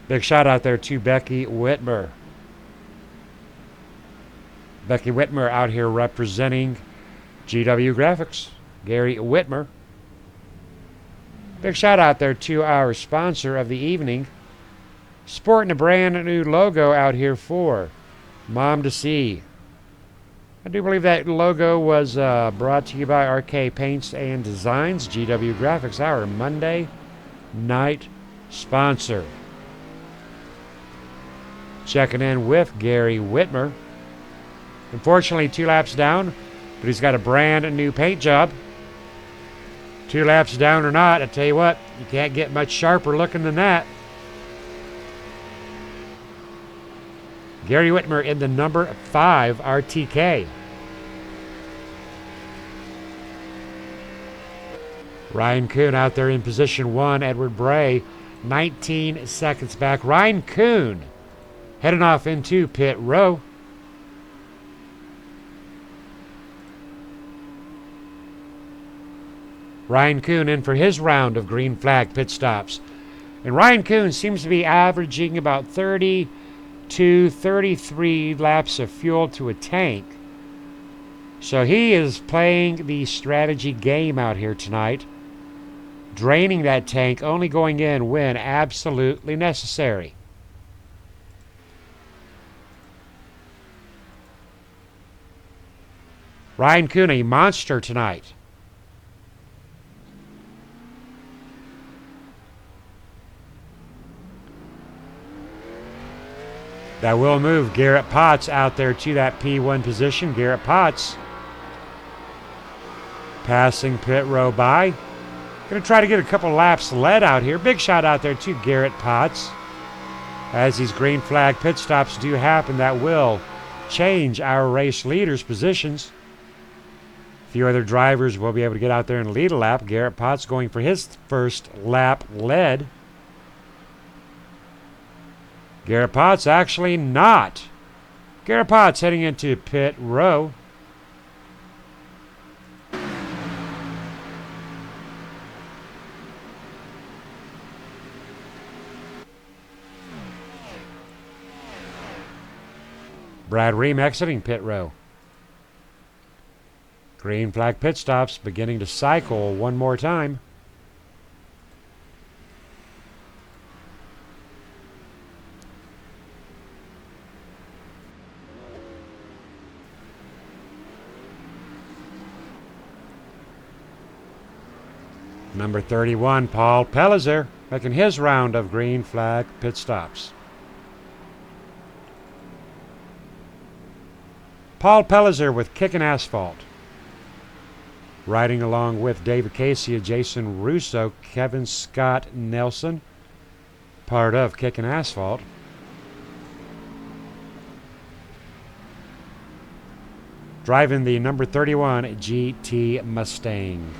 Big shout out there to Becky Whitmer. Becky Whitmer out here representing GW Graphics. Gary Whitmer. Big shout out there to our sponsor of the evening. Sporting a brand new logo out here for Mom to See. I do believe that logo was brought to you by RK Paints and Designs, GW Graphics, our Monday night sponsor. Checking in with Gary Whitmer. Unfortunately, 2 laps down, but he's got a brand new paint job. 2 laps down or not, I tell you what, you can't get much sharper looking than that. Gary Whitmer in the number 5 RTK. Ryan Kuhn out there in position 1. Edward Bray 19 seconds back. Ryan Kuhn heading off into pit row. Ryan Kuhn in for his round of green flag pit stops. And Ryan Kuhn seems to be averaging about 32, 33 laps of fuel to a tank. So he is playing the strategy game out here tonight, draining that tank, only going in when absolutely necessary. Ryan Kuhn, a monster tonight. That will move Garrett Potts out there to that P1 position. Garrett Potts passing pit row by. Going to try to get a couple laps led out here. Big shot out there to Garrett Potts. As these green flag pit stops do happen, that will change our race leaders' positions. A few other drivers will be able to get out there and lead a lap. Garrett Potts going for his first lap led. Garrett Potts actually not. Garrett Potts heading into pit row. Brad Ream exiting pit row. Green flag pit stops beginning to cycle one more time. Number 31, Paul Pellizer, making his round of green flag pit stops. Paul Pellizer with Kickin' Asphalt. Riding along with David Casey, Jason Russo, Kevin Scott Nelson, part of Kickin' Asphalt. Driving the number 31 GT Mustang.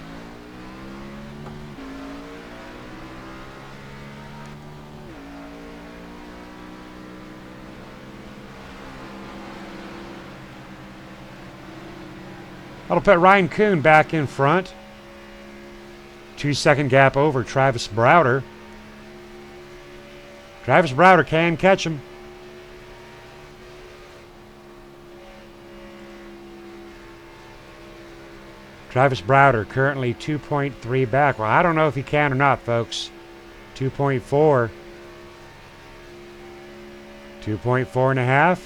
That'll put Ryan Kuhn back in front. 2-second gap over Travis Browder. Travis Browder can catch him. Travis Browder currently 2.3 back. Well, I don't know if he can or not, folks. 2.4. 2.4 and a half.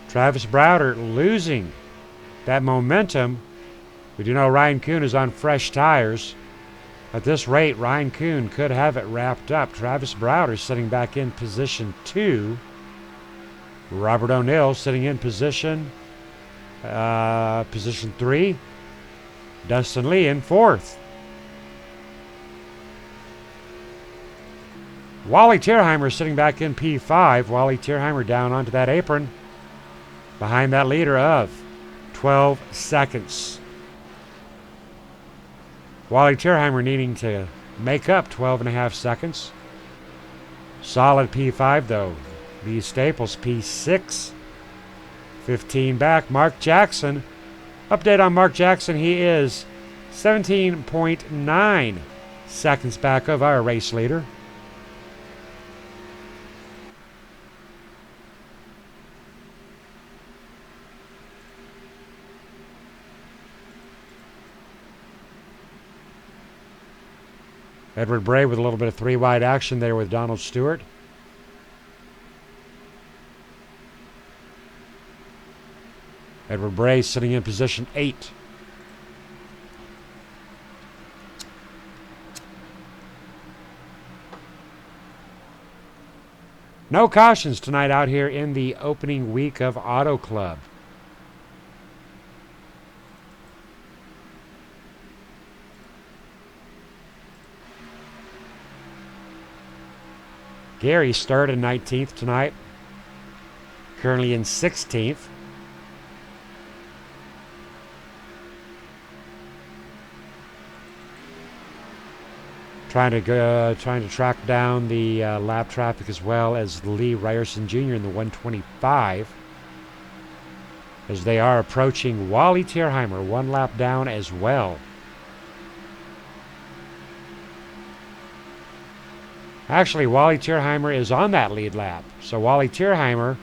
Travis Browder losing that momentum. We do know Ryan Kuhn is on fresh tires. At this rate, Ryan Kuhn could have it wrapped up. Travis Browder sitting back in position 2. Robert O'Neill sitting in position 3. Dustin Lee in 4th. Wally Tierheimer sitting back in P5. Wally Tierheimer down onto that apron behind that leader of 12 seconds. Wally Tierheimer needing to make up 12 and a half seconds. Solid P5 though. B Staples P6. 15 back. Mark Jackson. Update on Mark Jackson. He is 17.9 seconds back of our race leader. Edward Bray with a little bit of 3-wide action there with Donald Stewart. Edward Bray sitting in position 8. No cautions tonight out here in the opening week of Auto Club. Gary started 19th tonight, currently in 16th. Trying to track down the lap traffic as well as Lee Ryerson Jr. in the 125, as they are approaching Wally Tierheimer, 1 lap down as well. Actually, Wally Tierheimer is on that lead lap. So Wally Tierheimer,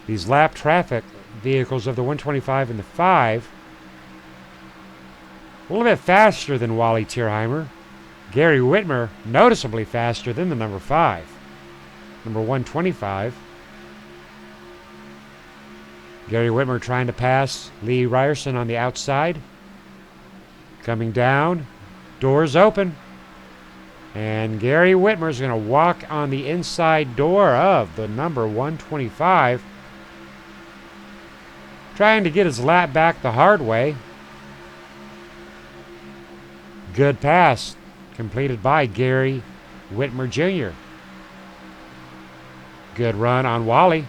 these lap traffic vehicles of the 125 and the 5, a little bit faster than Wally Tierheimer. Gary Whitmer, noticeably faster than the number 5. Number 125. Gary Whitmer trying to pass Lee Ryerson on the outside. Coming down. Doors open. And Gary Whitmer is going to walk on the inside door of the number 125. Trying to get his lap back the hard way. Good pass completed by Gary Whitmer Jr. Good run on Wally.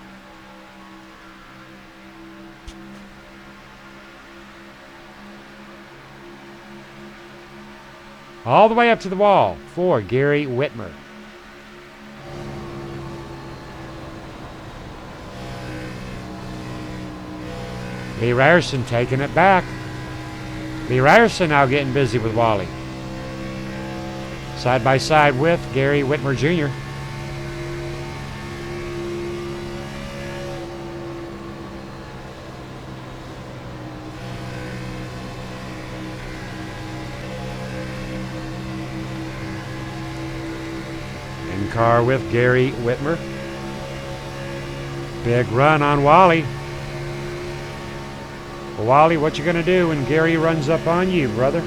All the way up to the wall for Gary Whitmer. Lee Ryerson taking it back. Lee Ryerson now getting busy with Wally. Side by side with Gary Whitmer Jr. In car with Gary Whitmer. Big run on Wally. Well, Wally, what you gonna do when Gary runs up on you, brother?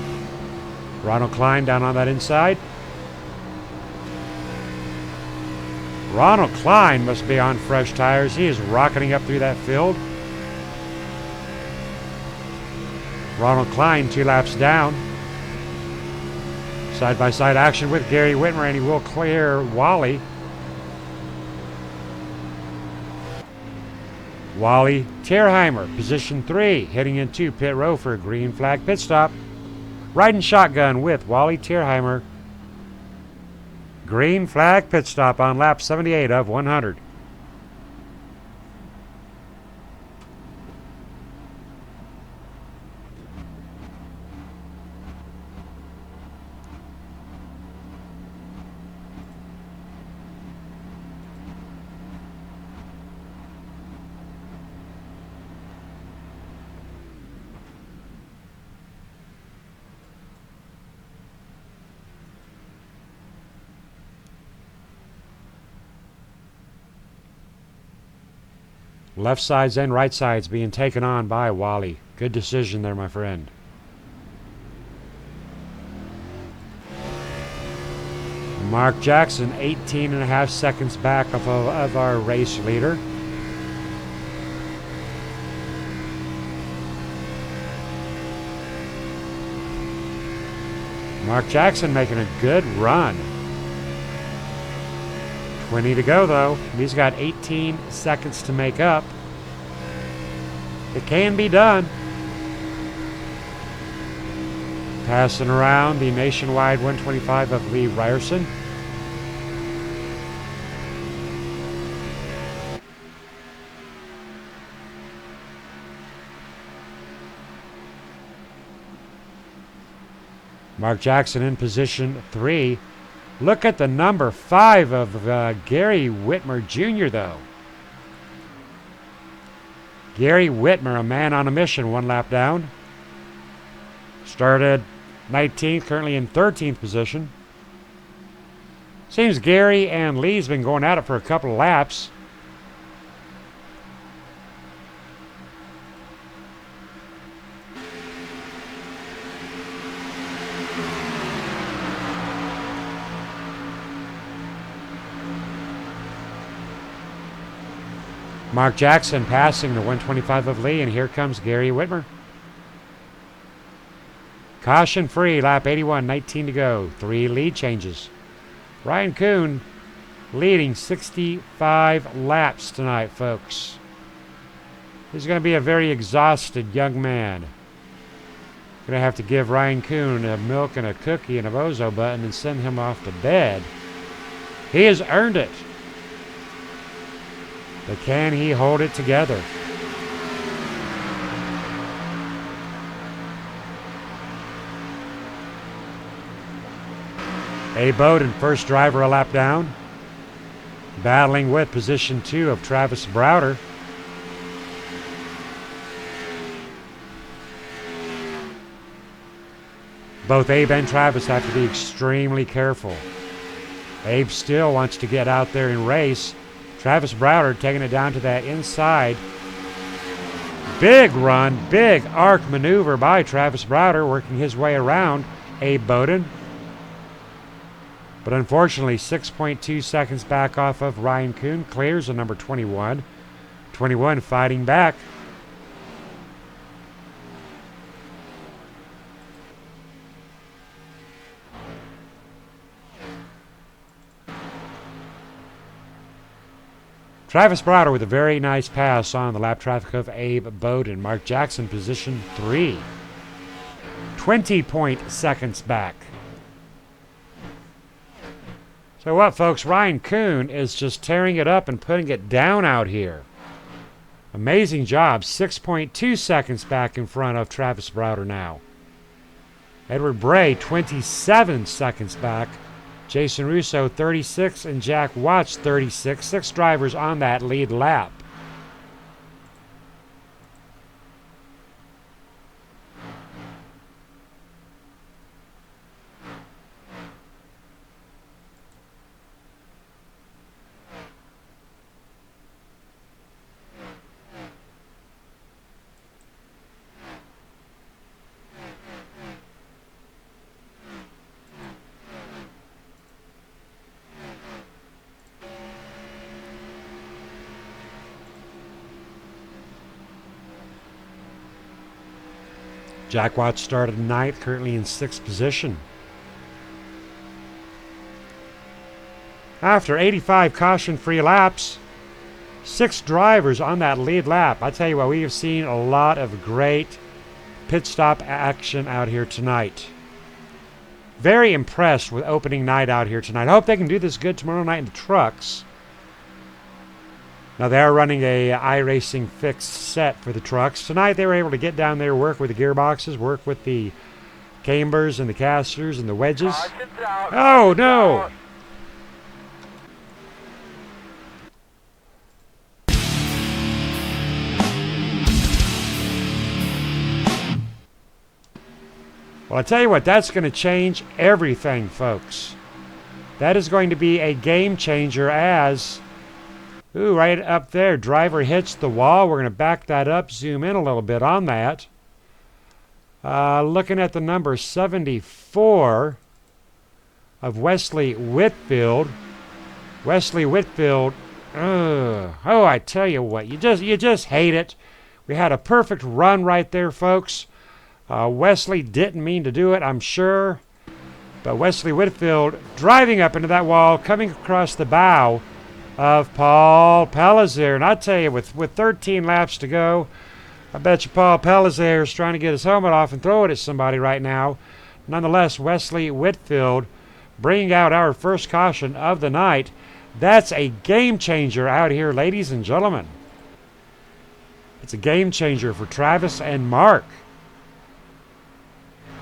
Ronald Klein down on that inside. Ronald Klein must be on fresh tires. He is rocketing up through that field. Ronald Klein 2 laps down. Side-by-side action with Gary Whitmer, and he will clear Wally. Wally Tierheimer, position 3, heading into pit row for a green flag pit stop. Riding shotgun with Wally Tierheimer. Green flag pit stop on lap 78 of 100. Left sides and right sides being taken on by Wally. Good decision there, my friend. Mark Jackson, 18.5 seconds back of our race leader. Mark Jackson making a good run. 20 to go, though. He's got 18 seconds to make up. It can be done. Passing around the nationwide 125 of Lee Ryerson. Mark Jackson in position 3. Look at the number 5 of Gary Whitmer Jr., though. Gary Whitmer, a man on a mission, 1 lap down. Started 19th, currently in 13th position. Seems Gary and Lee's been going at it for a couple of laps. Mark Jackson passing the 125 of Lee, and here comes Gary Whitmer. Caution free, lap 81, 19 to go. 3 lead changes. Ryan Kuhn leading 65 laps tonight, folks. He's going to be a very exhausted young man. Going to have to give Ryan Kuhn a milk and a cookie and a bozo button and send him off to bed. He has earned it. But can he hold it together? Abe Bowden, first driver a lap down. Battling with position 2 of Travis Browder. Both Abe and Travis have to be extremely careful. Abe still wants to get out there and race. Travis Browder taking it down to that inside. Big run, big arc maneuver by Travis Browder, working his way around Abe Bowden. But unfortunately, 6.2 seconds back off of Ryan Kuhn. Clears a number 21. 21 fighting back. Travis Browder with a very nice pass on the lap traffic of Abe Bowden. Mark Jackson, position 3. 20 seconds back. So what, folks? Ryan Kuhn is just tearing it up and putting it down out here. Amazing job. 6.2 seconds back in front of Travis Browder now. Edward Bray, 27 seconds back. Jason Russo, 36, and Jack Watts, 36. 6 drivers on that lead lap. Jack Watts started 9th, currently in 6th position. After 85 caution-free laps, 6 drivers on that lead lap. I tell you what, we have seen a lot of great pit stop action out here tonight. Very impressed with opening night out here tonight. I hope they can do this good tomorrow night in the trucks. Now they are running a iRacing fixed set for the trucks. Tonight they were able to get down there, work with the gearboxes, work with the cambers and the casters and the wedges. Oh no! Well, I tell you what, that's going to change everything, folks. That is going to be a game changer as... Ooh, right up there, driver hits the wall. We're going to back that up, zoom in a little bit on that. Looking at the number 74 of Wesley Whitfield. Wesley Whitfield, oh, I tell you what, you just hate it. We had a perfect run right there, folks. Wesley didn't mean to do it, I'm sure. But Wesley Whitfield driving up into that wall, coming across the bow of Paul Pellizer. And I tell you, with 13 laps to go, I bet you Paul Pellizer is trying to get his helmet off and throw it at somebody right now. Nonetheless, Wesley Whitfield bringing out our first caution of the night. That's a game changer out here, ladies and gentlemen. It's a game changer for Travis and Mark.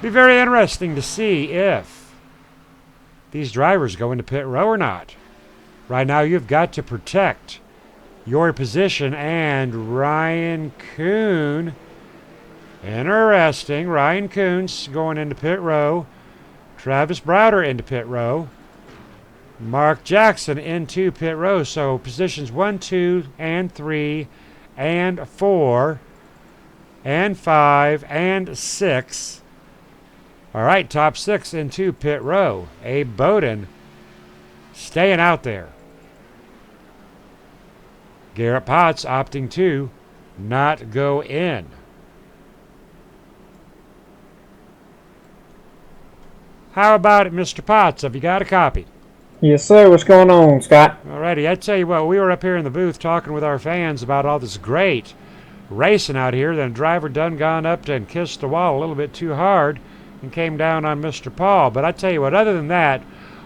Be very interesting to see if these drivers go into pit row or not. Right now, you've got to protect your position, and Ryan Kuhn, interesting, Ryan Kuhn's going into pit row, Travis Browder into pit row, Mark Jackson into pit row. So positions 1, 2, and 3, and 4, and 5, and 6. All right, top 6 into pit row. Abe Bowden staying out there. Garrett Potts opting to not go in. How about it, Mr. Potts? Have you got a copy? Yes, sir. What's going on, Scott? Alrighty, I tell you what, we were up here in the booth talking with our fans about all this great racing out here. Then a driver done gone up and kissed the wall a little bit too hard and came down on Mr. Paul. But I tell you what, other than that,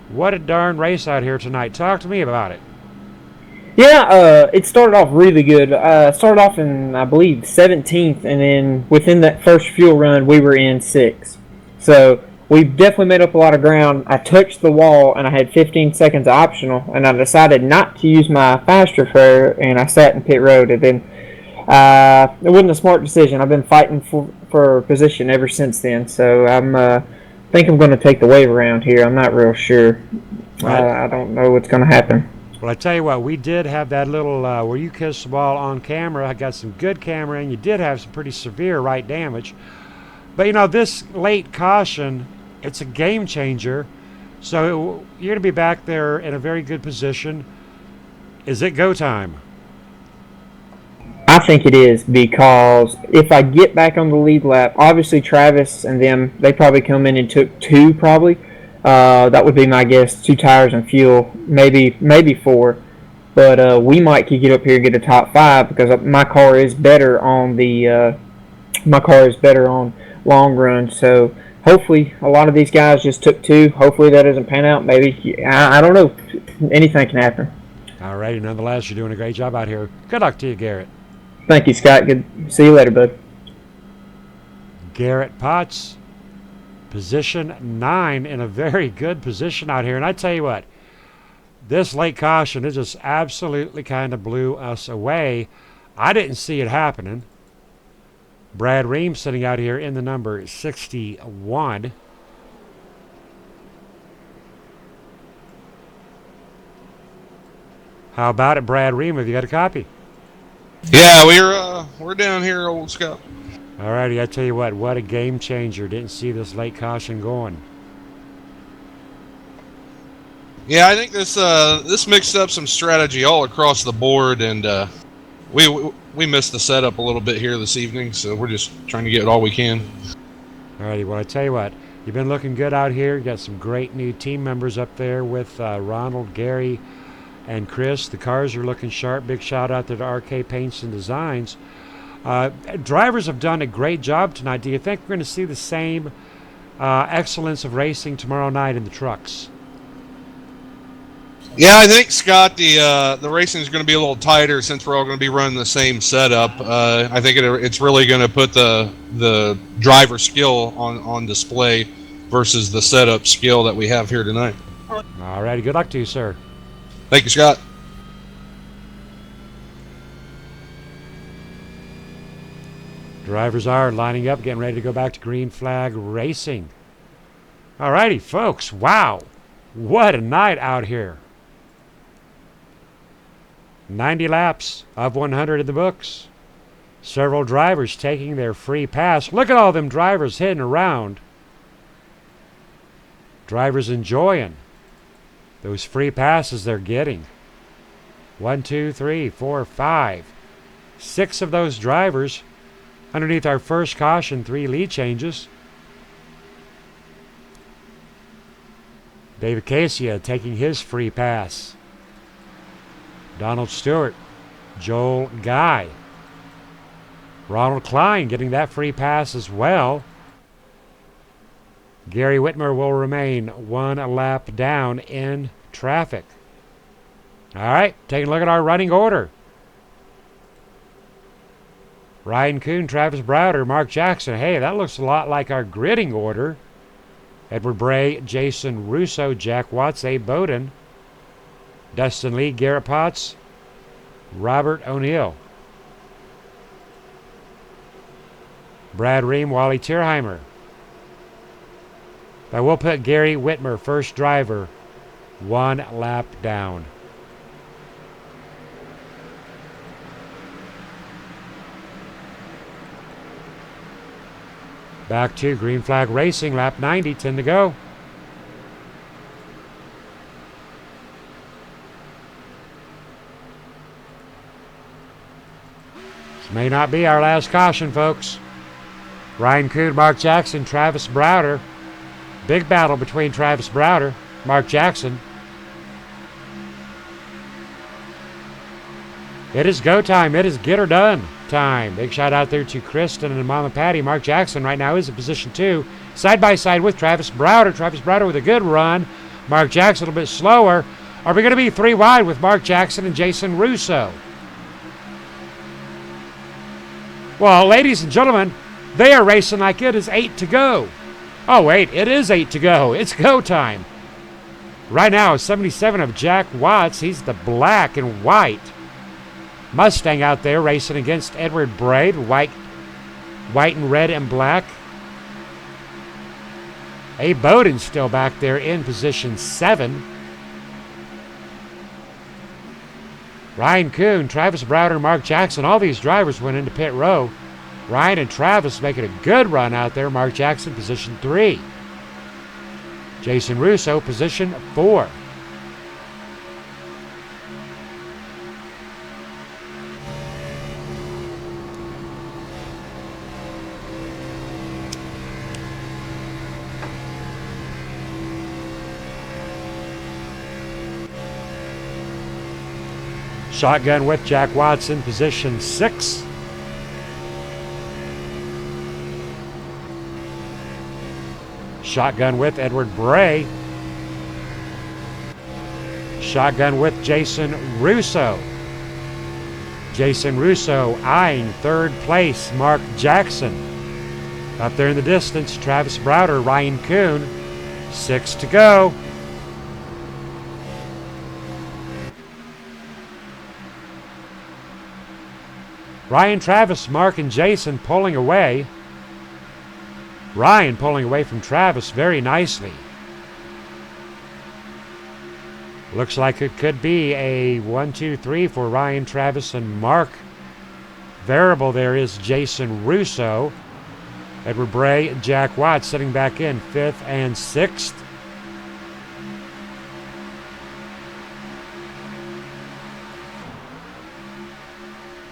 what a darn race out here tonight. Talk to me about it. Yeah, it started off really good. Started off in, I believe, 17th, and then within that first fuel run, we were in 6th. So we definitely made up a lot of ground. I touched the wall, and I had 15 seconds optional, and I decided not to use my faster fare, and I sat in pit road. And then it wasn't a smart decision. I've been fighting for position ever since then. So think I'm going to take the wave around here. I'm not real sure. I don't know what's going to happen. Well, I tell you what, we did have that little where you kissed the ball on camera. I got some good camera, and you did have some pretty severe right damage. But, you know, this late caution, it's a game changer. So you're going to be back there in a very good position. Is it go time? I think it is, because if I get back on the lead lap, obviously Travis and them, they probably come in and took two probably. That would be my guess, 2 tires and fuel, maybe 4. But we might get up here and get a top 5, because my car is better on long run. So hopefully a lot of these guys just took 2. Hopefully that doesn't pan out. Maybe, I don't know. Anything can happen. All righty, nonetheless, you're doing a great job out here. Good luck to you, Garrett. Thank you, Scott. Good. See you later, bud. Garrett Potts, position 9, in a very good position out here. And I tell you what, this late caution, it just absolutely kind of blew us away. I didn't see it happening. Brad Ream sitting out here in the number 61. How about it, Brad Ream? Have you got a copy? Yeah, we're down here, old Scott. All righty, I tell you what a game changer. Didn't see this late caution going. Yeah, I think this mixed up some strategy all across the board, and we missed the setup a little bit here this evening, so we're just trying to get all we can. All righty, well, I tell you what, you've been looking good out here. You got some great new team members up there with Ronald, Gary, and Chris. The cars are looking sharp. Big shout out there to RK Paints and Designs. Drivers have done a great job tonight. Do you think we're going to see the same excellence of racing tomorrow night in the trucks? Yeah, I think, Scott, the racing is going to be a little tighter since we're all going to be running the same setup. I think it's really going to put the driver skill on display versus the setup skill that we have here tonight. All righty, good luck to you, sir. Thank you, Scott. Drivers are lining up, getting ready to go back to green flag racing. All righty, folks. Wow. What a night out here. 90 laps of 100 in the books. Several drivers taking their free pass. Look at all them drivers hitting around. Drivers enjoying those free passes they're getting. 1, 2, 3, 4, 5. 6 of those drivers underneath our first caution, 3 lead changes. David Casia taking his free pass. Donald Stewart, Joel Guy. Ronald Klein getting that free pass as well. Gary Whitmer will remain 1 lap down in traffic. All right, taking a look at our running order. Ryan Kuhn, Travis Browder, Mark Jackson. Hey, that looks a lot like our gridding order. Edward Bray, Jason Russo, Jack Watts, Abe Bowden, Dustin Lee, Garrett Potts, Robert O'Neill. Brad Ream, Wally Tierheimer. But we'll put Gary Whitmer, first driver, 1 lap down. Back to green flag racing, lap 90, 10 to go. This may not be our last caution, folks. Ryan Kuhn, Mark Jackson, Travis Browder. Big battle between Travis Browder, Mark Jackson. It is go time. It is get her done time. Big shout out there to Kristen and Mama Patty. Mark Jackson right now is in position 2. Side by side with Travis Browder. Travis Browder with a good run. Mark Jackson a little bit slower. Are we going to be 3 wide with Mark Jackson and Jason Russo? Well, ladies and gentlemen, they are racing like it is 8 to go. Oh, wait, it is 8 to go. It's go time. Right now, 77 of Jack Watts. He's the black and white Mustang out there racing against Edward Bray, white and red and black. Abe Bowden's still back there in position 7. Ryan Kuhn, Travis Browder, Mark Jackson, all these drivers went into pit row. Ryan and Travis making a good run out there. Mark Jackson, position 3. Jason Russo, position 4. Shotgun with Jack Watson, position 6. Shotgun with Edward Bray. Shotgun with Jason Russo. Jason Russo eyeing 3rd place, Mark Jackson. Up there in the distance, Travis Browder, Ryan Kuhn. 6 to go. Ryan, Travis, Mark, and Jason pulling away. Ryan pulling away from Travis very nicely. Looks like it could be a 1-2-3 for Ryan, Travis, and Mark. Variable there is Jason Russo. Edward Bray, Jack Watts sitting back in 5th and 6th.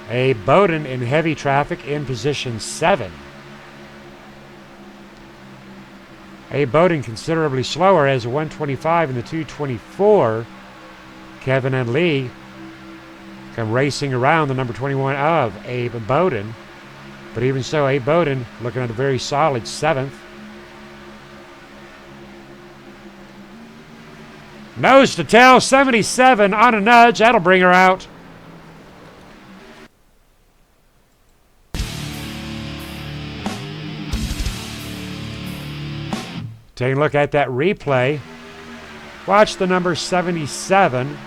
Abe Bowden in heavy traffic in position 7. Abe Bowden considerably slower as a 125 and the 224. Kevin and Lee come racing around the number 21 of Abe Bowden. But even so, Abe Bowden looking at a very solid 7th. Nose to tail, 77 on a nudge. That'll bring her out. Taking a look at that replay. Watch the number 77.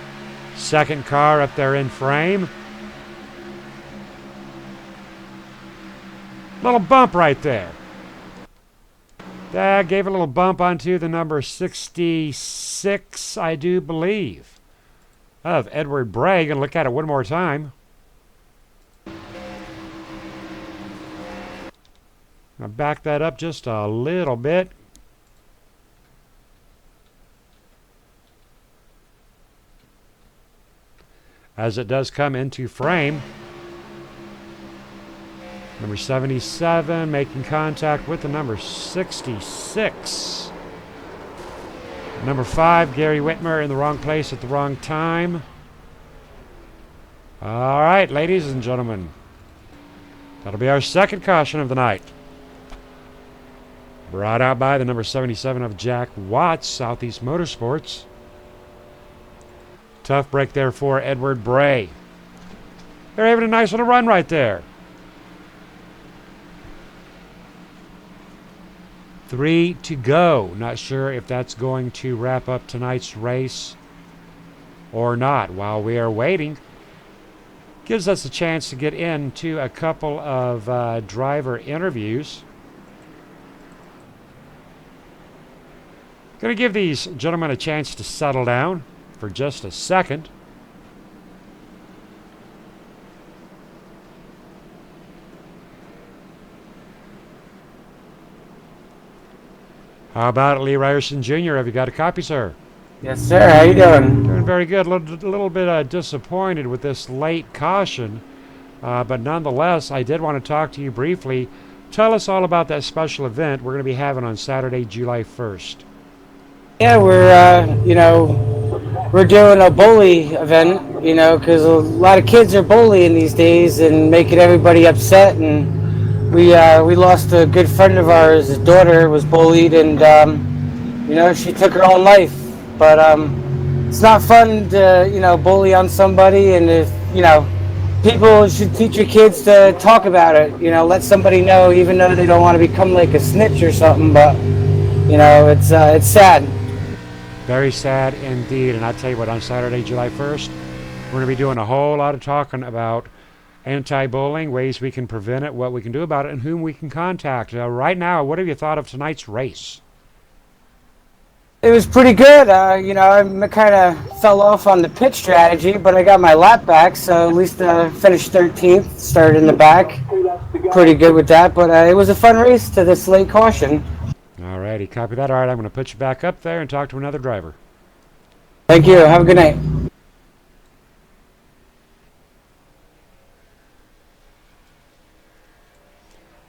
Second car up there in frame. Little bump right there. That gave a little bump onto the number 66, I do believe, of Edward Bray. Gonna look at it one more time. I'll back that up just a little bit. As it does come into frame. Number 77 making contact with the number 66. Number 5, Gary Whitmer in the wrong place at the wrong time. All right, ladies and gentlemen. That'll be our second caution of the night. Brought out by the number 77 of Jack Watts, Southeast Motorsports. Tough break there for Edward Bray. They're having a nice little run right there. 3 to go. Not sure if that's going to wrap up tonight's race or not. While we are waiting, gives us a chance to get into a couple of driver interviews. Going to give these gentlemen a chance to settle down for just a second. How about it, Lee Ryerson Jr.? Have you got a copy, sir? Yes, sir. How you doing? Doing very good. A little bit disappointed with this late caution, but nonetheless, I did want to talk to you briefly. Tell us all about that special event we're going to be having on Saturday, July 1st. Yeah, we're doing a bully event, because a lot of kids are bullying these days and making everybody upset. And we lost a good friend of ours. His daughter was bullied, and she took her own life. But it's not fun to bully on somebody. And if people should teach your kids to talk about it. Let somebody know, even though they don't want to become like a snitch or something. But You know, it's sad. Very sad indeed. And I tell you what, on Saturday, July 1st, we're going to be doing a whole lot of talking about anti-bullying, ways we can prevent it, what we can do about it, and whom we can contact. Right now, what have you thought of tonight's race? It was pretty good. You know, I kind of fell off on the pit strategy, but I got my lap back, so at least finished 13th, started in the back. Pretty good with that, but it was a fun race to this late caution. All righty, copy that. All right, I'm going to put you back up there and talk to another driver. Thank you. Have a good night.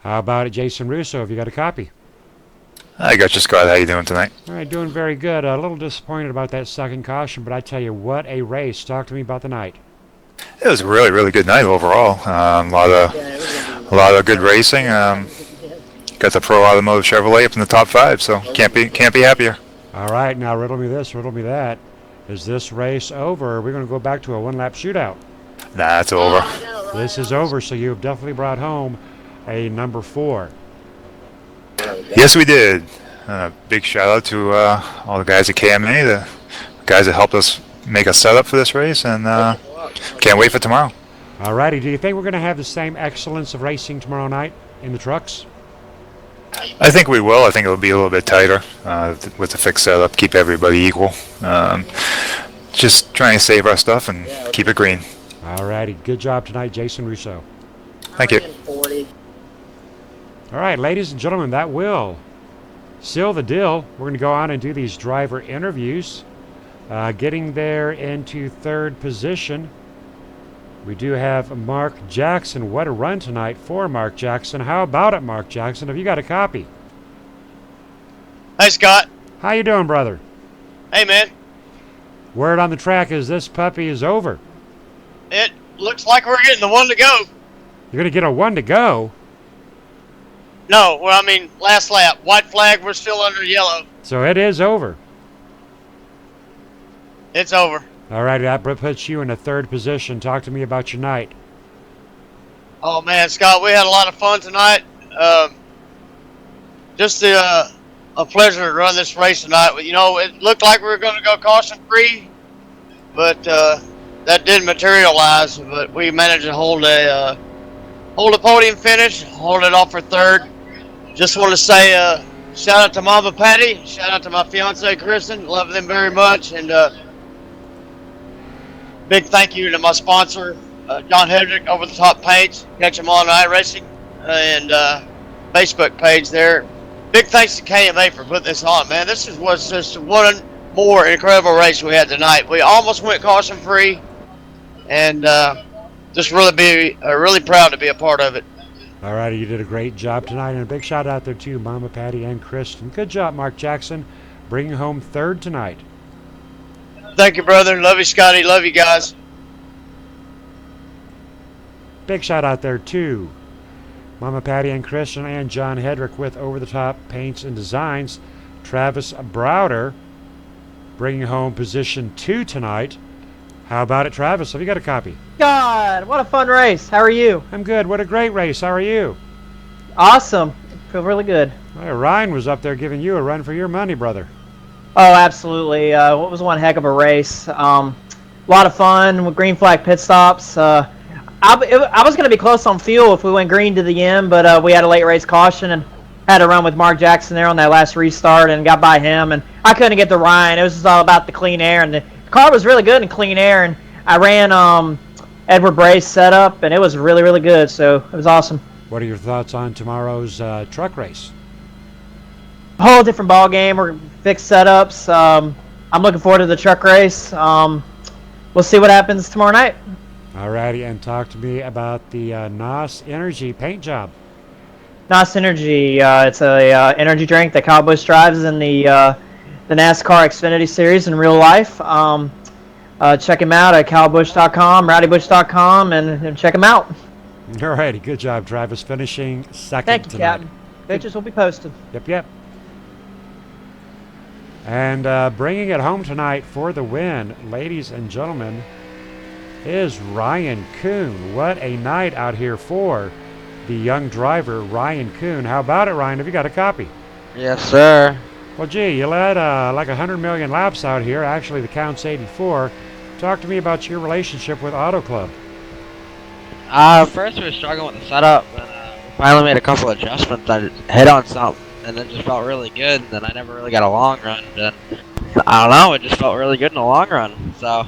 How about it, Jason Russo? Have you got a copy? I got you, Scott. How you doing tonight? All right, doing very good. A little disappointed about that second caution, but I tell you what, a race. Talk to me about the night. It was a really, really good night overall. A lot of good racing. Got the Pro Automotive Chevrolet up in the top 5, so can't be happier. All right, now riddle me this, riddle me that. Is this race over? Are we going to go back to a one-lap shootout? Nah, it's over. This is over, so you've definitely brought home a number 4. Yes, we did. Big shout out to all the guys at KMA, the guys that helped us make a setup for this race, and can't wait for tomorrow. All righty, do you think we're going to have the same excellence of racing tomorrow night in the trucks? I think we will. I think it'll be a little bit tighter with the fixed setup, keep everybody equal. Just trying to save our stuff and keep it green. All righty, good job tonight, Jason Russo. Thank you. All right, ladies and gentlemen, that will seal the deal. We're going to go on and do these driver interviews. Getting there into third position, we do have Mark Jackson. What a run tonight for Mark Jackson. How about it, Mark Jackson? Have you got a copy? Hey, Scott. How you doing, brother? Hey, man. Word on the track is this puppy is over. It looks like we're getting the one to go. You're going to get a 1 to go? No, well, I mean, last lap. White flag, we're still under yellow. So it is over. It's over. All right, that puts you in a third position. Talk to me about your night. Oh, man, Scott, we had a lot of fun tonight. Just a pleasure to run this race tonight. You know, it looked like we were going to go caution-free, but that didn't materialize. But we managed to hold a podium finish, hold it off for third. Just want to say shout out to Mama Patty, shout out to my fiance Kristen, love them very much, and big thank you to my sponsor John Hedrick, Over the Top Paints. Catch them on iRacing and Facebook page there. Big thanks to KMA for putting this on, man. This was just one more incredible race we had tonight. We almost went caution free, and just really proud to be a part of it. All righty, you did a great job tonight, and a big shout out there to Mama Patty and Kristen. Good job, Mark Jackson, bringing home third tonight. Thank you, brother. Love you, Scotty. Love you guys. Big shout out there to Mama Patty and Kristen and John Hedrick with Over the Top Paints and Designs. Travis Browder bringing home position 2 tonight. How about it, Travis? Have you got a copy? God, what a fun race. How are you? I'm good. What a great race. How are you? Awesome. Feel really good. Well, Ryan was up there giving you a run for your money, brother. Oh, absolutely. What was one heck of a race. A lot of fun with green flag pit stops. I was going to be close on fuel if we went green to the end, but we had a late race caution and had to run with Mark Jackson there on that last restart and got by him. And I couldn't get to Ryan. It was just all about the clean air, and the car was really good in clean air. And I ran Edward Bray's setup, and it was really, really good. So it was awesome. What are your thoughts on tomorrow's truck race? A whole different ball game. We're fixed setups. I'm looking forward to the truck race. We'll see what happens tomorrow night. Alrighty, and talk to me about the NOS Energy paint job. NOS Energy. It's a energy drink that Kyle Busch drives in the NASCAR Xfinity Series in real life. Check him out at kylebusch.com, rowdybusch.com, and check him out. Alrighty, good job, Travis. Finishing second Thank you, tonight. Captain. Pictures will be posted. Yep. And bringing it home tonight for the win, ladies and gentlemen, is Ryan Kuhn. What a night out here for the young driver, Ryan Kuhn. How about it, Ryan? Have you got a copy? Yes, sir. Well, gee, you led like 100 million laps out here. Actually, the count's 84. Talk to me about your relationship with Auto Club. First we were struggling with the setup, and we finally made a couple adjustments. I hit on something, and then just felt really good. And then I never really got a long run. And I don't know, it just felt really good in the long run. So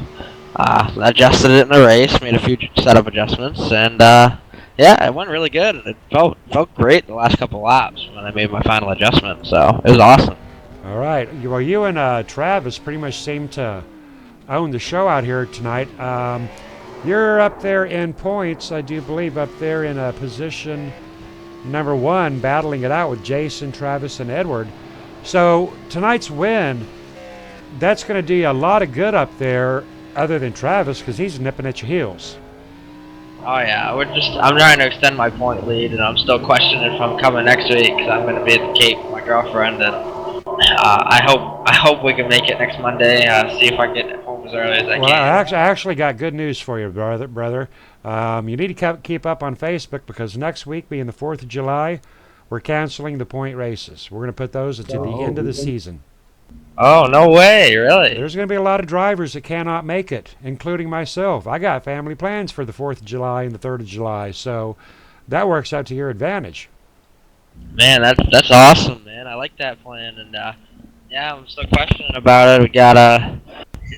I adjusted it in the race, made a few setup adjustments, and yeah, it went really good. It felt great the last couple laps when I made my final adjustment. So it was awesome. All right. Well, you and Travis pretty much seem to own the show out here tonight. You're up there in points, I do believe, up there in position number 1, battling it out with Jason, Travis, and Edward. So tonight's win, that's going to do you a lot of good up there, other than Travis, because he's nipping at your heels. Oh yeah, I'm trying to extend my point lead, and I'm still questioning if I'm coming next week because I'm going to be at the Cape with my girlfriend, and I hope we can make it next Monday. See if I can get home as early as I can. Well, I actually got good news for you, brother. You need to keep up on Facebook, because next week, being the 4th of July, we're canceling the point races. We're going to put those until the end of the season. Oh, no way, really? There's going to be a lot of drivers that cannot make it, including myself. I got family plans for the 4th of July and the 3rd of July, so that works out to your advantage. Man, that's awesome, man. I like that plan, and yeah, I'm still questioning about it. We got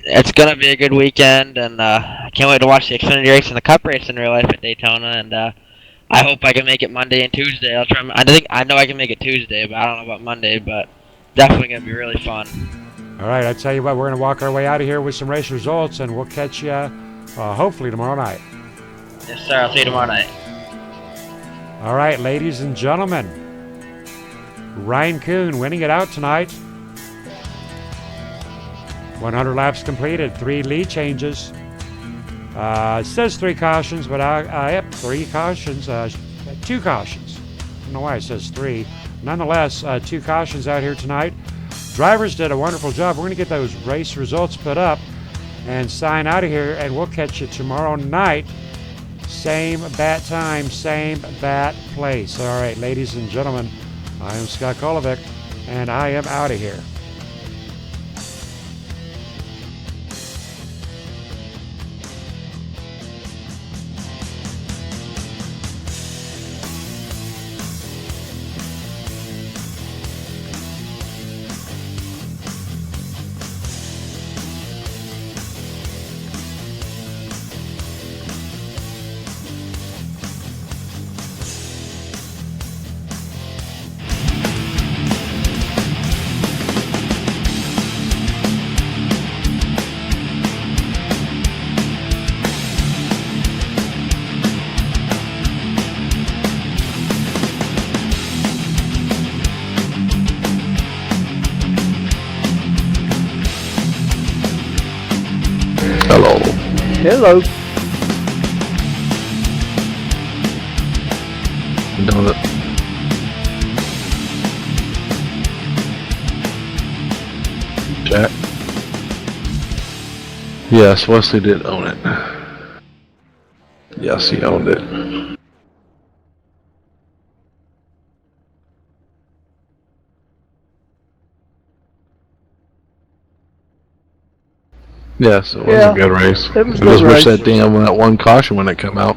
it's gonna be a good weekend, and I can't wait to watch the Xfinity race and the Cup race in real life at Daytona, and I hope I can make it Monday and Tuesday. I'll try. I know I can make it Tuesday, but I don't know about Monday. But definitely gonna be really fun. All right, I tell you what, we're gonna walk our way out of here with some race results, and we'll catch you hopefully tomorrow night. Yes, sir. I'll see you tomorrow night. All right, ladies and gentlemen, Ryan Kuhn winning it out tonight. 100 laps completed, 3 lead changes. It says 3 cautions, but yep, 3 cautions, 2 cautions. I don't know why it says 3. Nonetheless, 2 cautions out here tonight. Drivers did a wonderful job. We're going to get those race results put up and sign out of here, and we'll catch you tomorrow night. Same bat time, same bat place. All right, ladies and gentlemen, I am Scott Kolovic, and I am out of here. Hello. Doing it. Jack. Yes, Wesley did own it. Yes, he owned it. Yes, it was a good race. It was Just a good wish race. that damn that one caution when it come out.